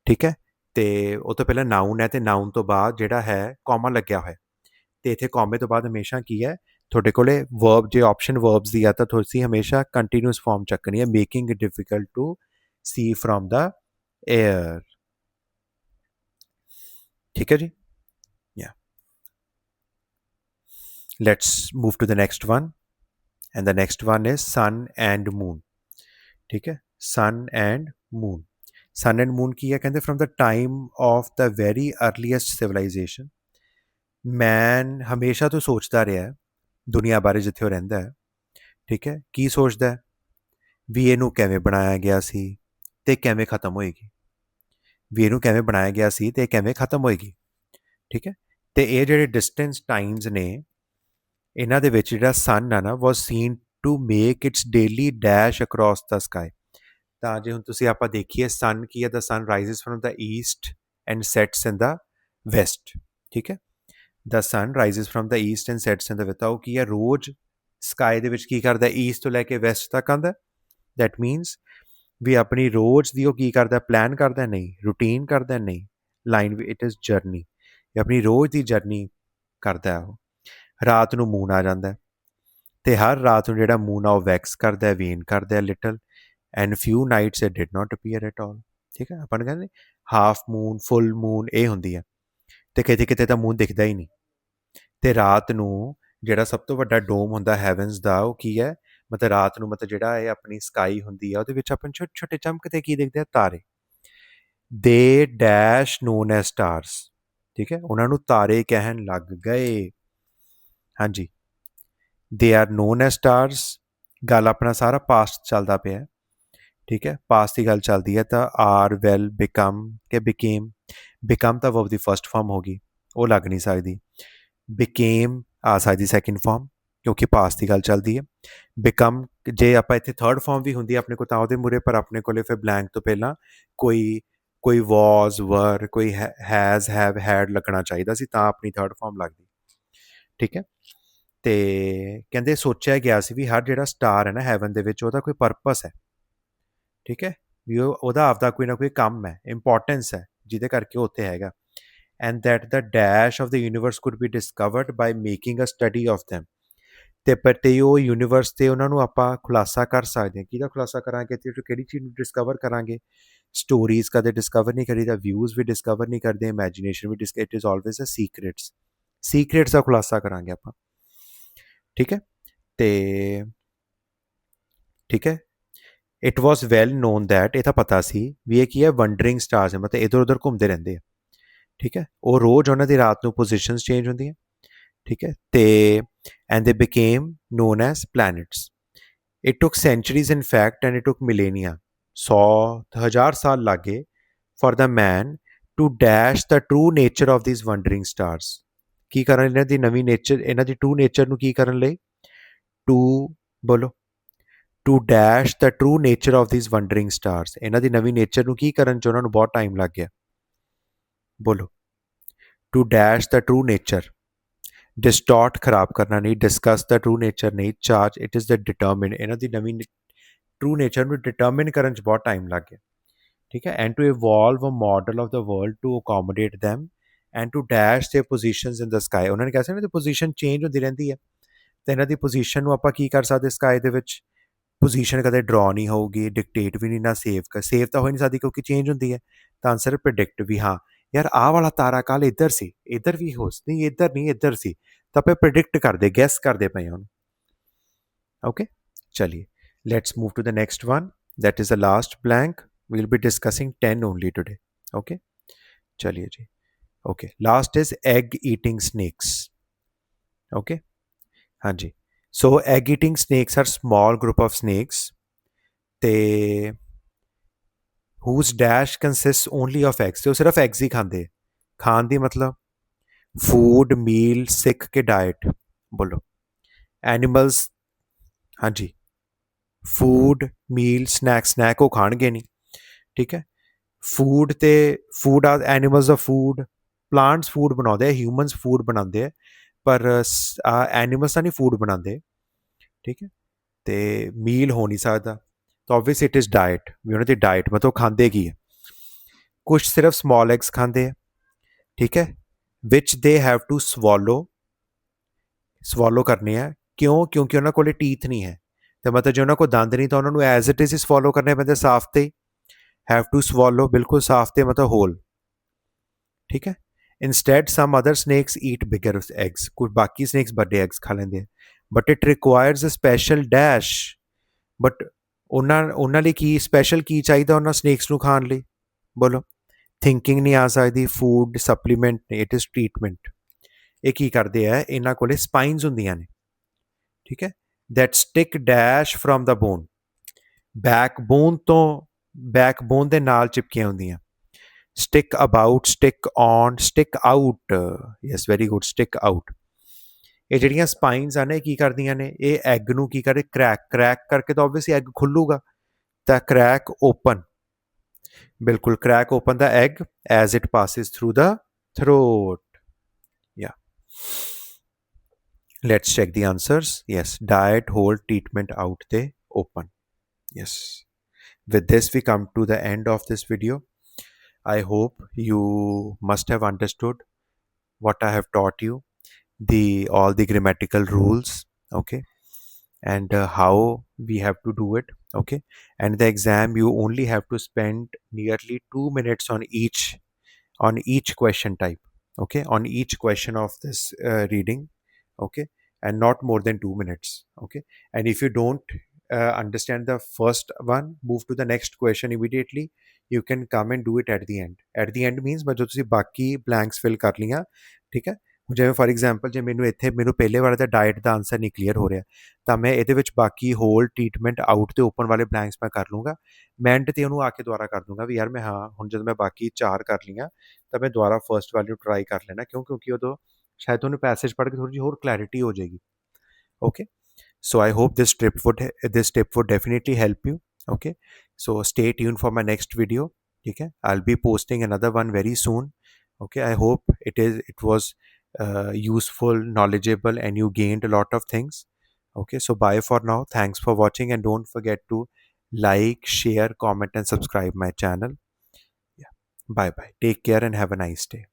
ਠੀਕ ਹੈ, ਤੇ ਉਹ ਤੋਂ ਪਹਿਲਾਂ ਨਾਊਨ ਹੈ, ਤੇ ਨਾਊਨ ਤੋਂ ਬਾਅਦ ਜਿਹੜਾ ਹੈ ਕੌਮਾ ਲੱਗਿਆ ਹੋਇਆ, ਤੇ ਇੱਥੇ ਕੌਮੇ ਤੋਂ ਬਾਅਦ ਹਮੇਸ਼ਾ ਕੀ ਹੈ ਤੁਹਾਡੇ ਕੋਲੇ? ਵਰਬ। ਜੇ ਆਪਸ਼ਨ ਵਰਬਸ ਦੀ ਆ ਤਾਂ ਤੁਸੀਂ ਹਮੇਸ਼ਾ ਕੰਟੀਨਿਊਸ ਫਾਰਮ ਚੱਕਣੀ ਹੈ, making it difficult to see from the air, ਠੀਕ ਹੈ ਜੀ। yeah, let's move to the next one, and the next one is sun and moon, ਠੀਕ ਹੈ। sun and moon ਕੀ ਹੈ? ਕਹਿੰਦੇ from the time of the very earliest civilization, ਮੈਨ ਹਮੇਸ਼ਾ ਤੋਂ ਸੋਚਦਾ ਰਿਹਾ ਦੁਨੀਆ ਬਾਰੇ, ਜਿੱਥੇ ਉਹ ਰਹਿੰਦਾ ਹੈ, ਠੀਕ ਹੈ। ਕੀ ਸੋਚਦਾ? ਵੀ ਇਹਨੂੰ ਕਿਵੇਂ ਬਣਾਇਆ ਗਿਆ ਸੀ ਤੇ ਕਿਵੇਂ ਖਤਮ ਹੋਏਗੀ, ਠੀਕ ਹੈ। ਤੇ ਇਹ ਜਿਹੜੇ ਡਿਸਟੈਂਸ ਟਾਈਮਸ ਨੇ, ਇਹਨਾਂ ਦੇ ਵਿੱਚ ਜਿਹੜਾ ਸਨ ਆ ਨਾ, was seen to make its daily dash across the sky. ਤਾਂ ਜੇ ਹੁਣ ਤੁਸੀਂ ਆਪਾਂ ਦੇਖੀਏ, ਸਨ ਕੀ ਹੈ? The sun rises from the east and sets in the west, ਠੀਕ ਹੈ। The sun rises from the east and sets in the west. ਉਹ ਕੀ ਹੈ? ਰੋਜ਼ ਸਕਾਈ ਦੇ ਵਿੱਚ ਕੀ ਕਰਦਾ? ਈਸਟ ਤੋਂ ਲੈ ਕੇ ਵੈਸਟ ਤੱਕ ਆਉਂਦਾ। ਦੈਟ ਮੀਨਸ ਵੀ ਆਪਣੀ ਰੋਜ਼ ਦੀ ਉਹ ਕੀ ਕਰਦਾ? ਪਲਾਨ ਕਰਦਾ? ਨਹੀਂ। ਰੂਟੀਨ ਕਰਦਾ? ਨਹੀਂ। ਲਾਈਨ ਇਟ ਇਜ਼ ਜਰਨੀ, ਆਪਣੀ ਰੋਜ਼ ਦੀ ਜਰਨੀ ਕਰਦਾ ਉਹ। ਰਾਤ ਨੂੰ ਮੂਨ ਆ ਜਾਂਦਾ, ਤੇ ਹਰ ਰਾਤ ਨੂੰ ਜਿਹੜਾ ਮੂਨ ਆ ਉਹ ਵੈਕਸ ਕਰਦਾ, ਵੇਨ ਕਰਦਾ little, and ਫਿਊ nights it did not appear at all, ਠੀਕ ਹੈ। ਆਪਾਂ ਨੂੰ ਕਹਿੰਦੇ ਹਾਫ ਮੂਨ, ਫੁੱਲ ਮੂਨ ਇਹ ਹੁੰਦੀ ਹੈ, ਤੇ ਕਿਤੇ ਕਿਤੇ ਤਾਂ ਮੂਨ ਦਿਖਦਾ ਹੀ ਨਹੀਂ। ਤੇ ਰਾਤ ਨੂੰ ਜਿਹੜਾ ਸਭ ਤੋਂ ਵੱਡਾ ਡੋਮ ਹੁੰਦਾ ਹੈਵਨਸ ਦਾ, ਉਹ ਕੀ ਹੈ? ਮਤਲਬ ਰਾਤ ਨੂੰ, ਮਤਲਬ ਜਿਹੜਾ ਇਹ ਆਪਣੀ ਸਕਾਈ ਹੁੰਦੀ ਆ, ਉਹਦੇ ਵਿੱਚ ਆਪਾਂ ਨੂੰ ਛੋਟੇ ਛੋਟੇ ਚਮਕਦੇ ਕੀ ਦਿਖਦੇ ਆ? ਤਾਰੇ। ਦੇ ਡੈਸ਼ ਨੋਨ ਐਜ਼ ਸਟਾਰਸ, ਠੀਕ ਹੈ, ਉਹਨਾਂ ਨੂੰ ਤਾਰੇ ਕਹਿਣ ਲੱਗ ਗਏ। ਹਾਂਜੀ, they are non as stars. ਗੱਲ ਆਪਣਾ ਸਾਰਾ ਪਾਸਟ ਚੱਲਦਾ ਪਿਆ, ਠੀਕ ਹੈ, ਪਾਸਟ ਦੀ ਗੱਲ ਚੱਲਦੀ ਹੈ। ਤਾਂ ਆਰ, ਵੈਲ, ਬਿਕਮ ਕਿ ਬਿਕਮ ਤਾਂ ਵਰਬ ਦੀ ਫਸਟ ਫਾਰਮ ਹੋ ਗਈ, ਉਹ ਲੱਗ ਨਹੀਂ ਸਕਦੀ। ਬਿਕੇਮ ਆ ਸਕਦੀ ਸੈਕਿੰਡ ਫਾਰਮ, ਕਿਉਂਕਿ ਪਾਸਟ ਦੀ ਗੱਲ ਚੱਲਦੀ ਹੈ। ਬਿਕਮ ਜੇ ਆਪਾਂ ਇੱਥੇ ਥਰਡ ਫਾਰਮ ਵੀ ਹੁੰਦੀ ਆਪਣੇ ਕੋਲ ਤਾਂ ਉਹਦੇ ਮੂਹਰੇ, ਪਰ ਆਪਣੇ ਕੋਲੇ ਫਿਰ ਬਲੈਂਕ ਤੋਂ ਪਹਿਲਾਂ ਕੋਈ कोई वॉज वर कोई हैज़ हैव हैड लगना चाहिदा सी तां अपनी थर्ड फॉर्म लगदी। ठीक है, ਤੇ ਕਹਿੰਦੇ ਸੋਚਿਆ ਗਿਆ ਸੀ ਵੀ ਹਰ ਜਿਹੜਾ ਸਟਾਰ ਹੈ ਨਾ ਹੈਵਨ ਦੇ ਵਿੱਚ ਉਹਦਾ ਕੋਈ ਪਰਪਸ ਹੈ। ਠੀਕ ਹੈ, ਵੀ ਉਹਦਾ ਆਪਦਾ ਕੋਈ ਨਾ ਕੋਈ ਕੰਮ ਹੈ, ਇੰਪੋਰਟੈਂਸ ਹੈ ਜਿਹਦੇ ਕਰਕੇ ਉਹ ਉੱਥੇ ਹੈਗਾ। And that the dash of the universe could be discovered by making a study of them. ਤੇ ਪਰ ਤੇ ਉਹ ਯੂਨੀਵਰਸ ਤੇ ਉਹਨਾਂ ਨੂੰ ਆਪਾਂ ਖੁਲਾਸਾ ਕਰ ਸਕਦੇ ਹਾਂ। ਕਿਹਦਾ ਖੁਲਾਸਾ ਕਰਾਂਗੇ ਤੇ ਕਿਹੜੀ ਚੀਜ਼ ਨੂੰ ਡਿਸਕਵਰ ਕਰਾਂਗੇ? ਸਟੋਰੀਜ਼ ਕਦੇ ਡਿਸਕਵਰ ਨਹੀਂ ਕਰੀਦਾ, ਵਿਊਜ਼ ਵੀ ਡਿਸਕਵਰ ਨਹੀਂ ਕਰਦੇ, ਇਮੈਜੀਨੇਸ਼ਨ ਵੀ it is always a secrets ਦਾ ਖੁਲਾਸਾ ਕਰਾਂਗੇ ਆਪਾਂ। ਠੀਕ ਹੈ, ਤੇ ਠੀਕ ਹੈ, it was well known that, ਇਹ ਤਾਂ ਪਤਾ ਸੀ ਵੀ ਇਹ ਕੀ ਹੈ, ਵੰਡਰਿੰਗ ਸਟਾਰਸ ਹੈ, ਮਤਲਬ ਇੱਧਰ ਉੱਧਰ ਘੁੰਮਦੇ ਰਹਿੰਦੇ ਆ। ਠੀਕ ਹੈ, ਉਹ ਰੋਜ਼ ਉਹਨਾਂ ਦੀ ਰਾਤ ਨੂੰ ਪੋਜੀਸ਼ਨਸ ਚੇਂਜ ਹੁੰਦੀਆਂ। ਠੀਕ ਹੈ, ਤੇ and they became known as planets. It took centuries in fact and it took millennia. 100,000 ਸਾਲ ਲੱਗੇ for the man to dash the true nature of these wandering stars। ਕੀ ਕਰਨ ਇਹਨਾਂ ਦੀ ਨਵੀਂ ਨੇਚਰ, ਇਹਨਾਂ ਦੀ ਟਰੂ ਨੇਚਰ ਨੂੰ ਕੀ ਕਰਨ ਲਈ? ਟੂ ਬੋਲੋ, to dash the true nature of these wandering stars। ਇਹਨਾਂ ਦੀ ਨਵੀਂ ਨੇਚਰ ਨੂੰ ਕੀ ਕਰਨ 'ਚ ਉਹਨਾਂ ਨੂੰ ਬਹੁਤ ਟਾਈਮ ਲੱਗ ਗਿਆ। ਬੋਲੋ, to dash the true nature, distort ਖਰਾਬ ਕਰਨਾ ਨਹੀਂ, ਡਿਸਕਸ ਦ ਟਰੂ ਨੇਚਰ ਨਹੀਂ, charge it is the determine. ਇਹਨਾਂ ਦੀ ਨਵੀਂ ਟਰੂ ਨੇਚਰ ਨੂੰ ਡਿਟਰਮਿਨ ਕਰਨ 'ਚ ਬਹੁਤ ਟਾਈਮ ਲੱਗ ਗਿਆ। ਠੀਕ ਹੈ, and to evolve a model of the world to accommodate them and to dash their positions in the sky. ਉਹਨਾਂ ਨੇ ਕਿਹਾ ਸੀ ਨਾ, ਪੋਜੀਸ਼ਨ ਚੇਂਜ ਹੁੰਦੀ ਰਹਿੰਦੀ ਹੈ, ਤੇ ਇਹਨਾਂ ਦੀ ਪੋਜੀਸ਼ਨ ਨੂੰ ਆਪਾਂ ਕੀ ਕਰ ਸਕਦੇ ਸਕਾਈ ਦੇ ਵਿੱਚ? ਪੋਜੀਸ਼ਨ ਕਦੇ ਡਰਾ ਨਹੀਂ ਹੋਊਗੀ, ਡਿਕਟੇਟ ਵੀ ਨਹੀਂ, ਨਾ ਸੇਵ ਤਾਂ ਹੋ ਨਹੀਂ ਸਕਦੀ ਕਿਉਂਕਿ ਚੇਂਜ ਹੁੰਦੀ ਹੈ। ਤਾਂ ਆਨਸਰ ਪ੍ਰੈਡਿਕਟ ਵੀ, ਹਾਂ ਯਾਰ ਆਹ ਵਾਲਾ ਤਾਰਾ ਕੱਲ ਇੱਧਰ ਸੀ, ਇੱਧਰ ਵੀ ਹੋ ਨਹੀਂ, ਇੱਧਰ ਨਹੀਂ ਇੱਧਰ ਸੀ, ਤਾਂ ਆਪਾਂ ਪ੍ਰੈਡਿਕਟ ਕਰਦੇ, ਗੈਸ ਕਰਦੇ ਪਏ ਹਾਂ। ਓਕੇ, ਚਲਿਏ let's move to the next one, that is the last blank. We'll be discussing 10 only today. Okay, chaliye ji. Okay, last is egg eating snakes. Okay, हाँ जी, so egg eating snakes are small group of snakes, they whose dash consists only of eggs। तो सिर्फ eggs ही खाते, खान दी मतलब food मील सिक के diet. बोलो, animals, हाँ जी, food मील snack, snack वो खाणगे नहीं। ठीक है, फूड ते फूड आ एनिमल्स दा फूड, प्लांट्स फूड बनाते हैं, ह्यूमनस फूड बनाते हैं, पर एनिमल्स का नहीं फूड बनाते। ठीक है, तो मील हो नहीं सकता, तो ऑब्वियस इट इज़ डाइट, भी उन्होंने डाइट मतलब खाते की है। कुछ सिर्फ स्मॉल एग्स खाते हैं। ठीक है, विच दे हैव टू swallow करने हैं, क्यों? क्योंकि उन्होंने कोले टीथ नहीं है, तो मतलब जो उन्होंने दांद नहीं, तो उन्होंने एज इट इज़ swallow करने पैंदे साफ ते, हैव टू swallow बिल्कुल साफ ते मतलब होल। ठीक है, इंस्टेड सम अदर स्नैक्स ईट बिगर एग्स, कुछ बाकी स्नैक्स बड़े एग्स खा लेंगे, but it requires a special dash. But उन्होंने लिए की स्पैशल की चाहिए उन्होंने स्नैक्स नूं खाण लई? बोलो, थिंकिंग नहीं आ सकती, फूड सप्लीमेंट नहीं, इट इज़ ट्रीटमेंट। ये की करते हैं, इन्होंने कोले स्पाइनस होंदियां ने। ठीक है, that stick dash from the bone, backbone तो बैकबोन दे नाल चिपकियां होंदियां। Stick about, stick on, stick out, yes very good, stick out. ये ਜਿਹੜੀਆਂ ਸਪਾਈਨਸ ਆ ਨੇ ਕੀ ਕਰਦੀਆਂ ਨੇ, ਇਹ ਐਗ ਨੂੰ ਕੀ ਕਰੇ, क्रैक करके, तो ऑब्वियसली एग खुलूगा, तो क्रैक ओपन, बिल्कुल crack open the egg as it passes through the throat. या let's check the answers. Yes, diet hold treatment out they open. Yes, with this we come to the end of this video। I hope you must have understood what I have taught you, all the grammatical rules, okay, and how we have to do it, okay। And the exam you only have to spend nearly 2 minutes on each question type, okay, on each question of this reading, okay, and not more than 2 minutes, okay। And if you don't understand the first one, move to the next question immediately, you can come and do it at the end means मैं जो तुसी बाकी blanks fill कर लिया। ठीक है, ਜਿਵੇਂ for example ਜੇ ਮੈਨੂੰ ਇੱਥੇ ਮੈਨੂੰ ਪਹਿਲੇ ਵਾਲੇ ਦਾ ਡਾਈਟ ਦਾ ਆਨਸਰ ਨਹੀਂ ਕਲੀਅਰ ਹੋ ਰਿਹਾ, ਤਾਂ ਮੈਂ ਇਹਦੇ ਵਿੱਚ ਬਾਕੀ ਹੋਲ ਟ੍ਰੀਟਮੈਂਟ ਆਊਟ ਤੇ ਓਪਨ ਵਾਲੇ ਬਲੈਂਕਸ ਮੈਂ ਕਰ ਲੂੰਗਾ। ਮੈਂ ਐਂਡ ਤੇ ਉਹਨੂੰ ਆ ਕੇ ਦੁਬਾਰਾ ਕਰ ਦੂੰਗਾ ਵੀ ਯਾਰ ਮੈਂ ਹਾਂ ਹੁਣ ਜਦੋਂ ਮੈਂ ਬਾਕੀ 4 ਕਰ ਲਈਆਂ ਤਾਂ ਮੈਂ ਦੁਬਾਰਾ ਫਰਸਟ ਵਾਲੀ ਟਰਾਈ ਕਰ ਲੈਣਾ, ਕਿਉਂਕਿ ਉਦੋਂ ਸ਼ਾਇਦ ਤੁਹਾਨੂੰ ਪੈਸੇਜ ਪੜ੍ਹ ਕੇ ਥੋੜੀ ਜਿਹੀ ਹੋਰ ਕਲੈਰਿਟੀ ਹੋ ਜਾਏਗੀ। Okay, so I hope this tip would definitely help you, okay। So stay tuned for my next video। ठीक है, I'll be posting another one very soon. Okay, I hope it was useful, knowledgeable, and you gained a lot of things. Okay, so bye for now. Thanks for watching, and don't forget to like, share, comment, and subscribe my channel. Yeah, bye bye. Take care and have a nice day.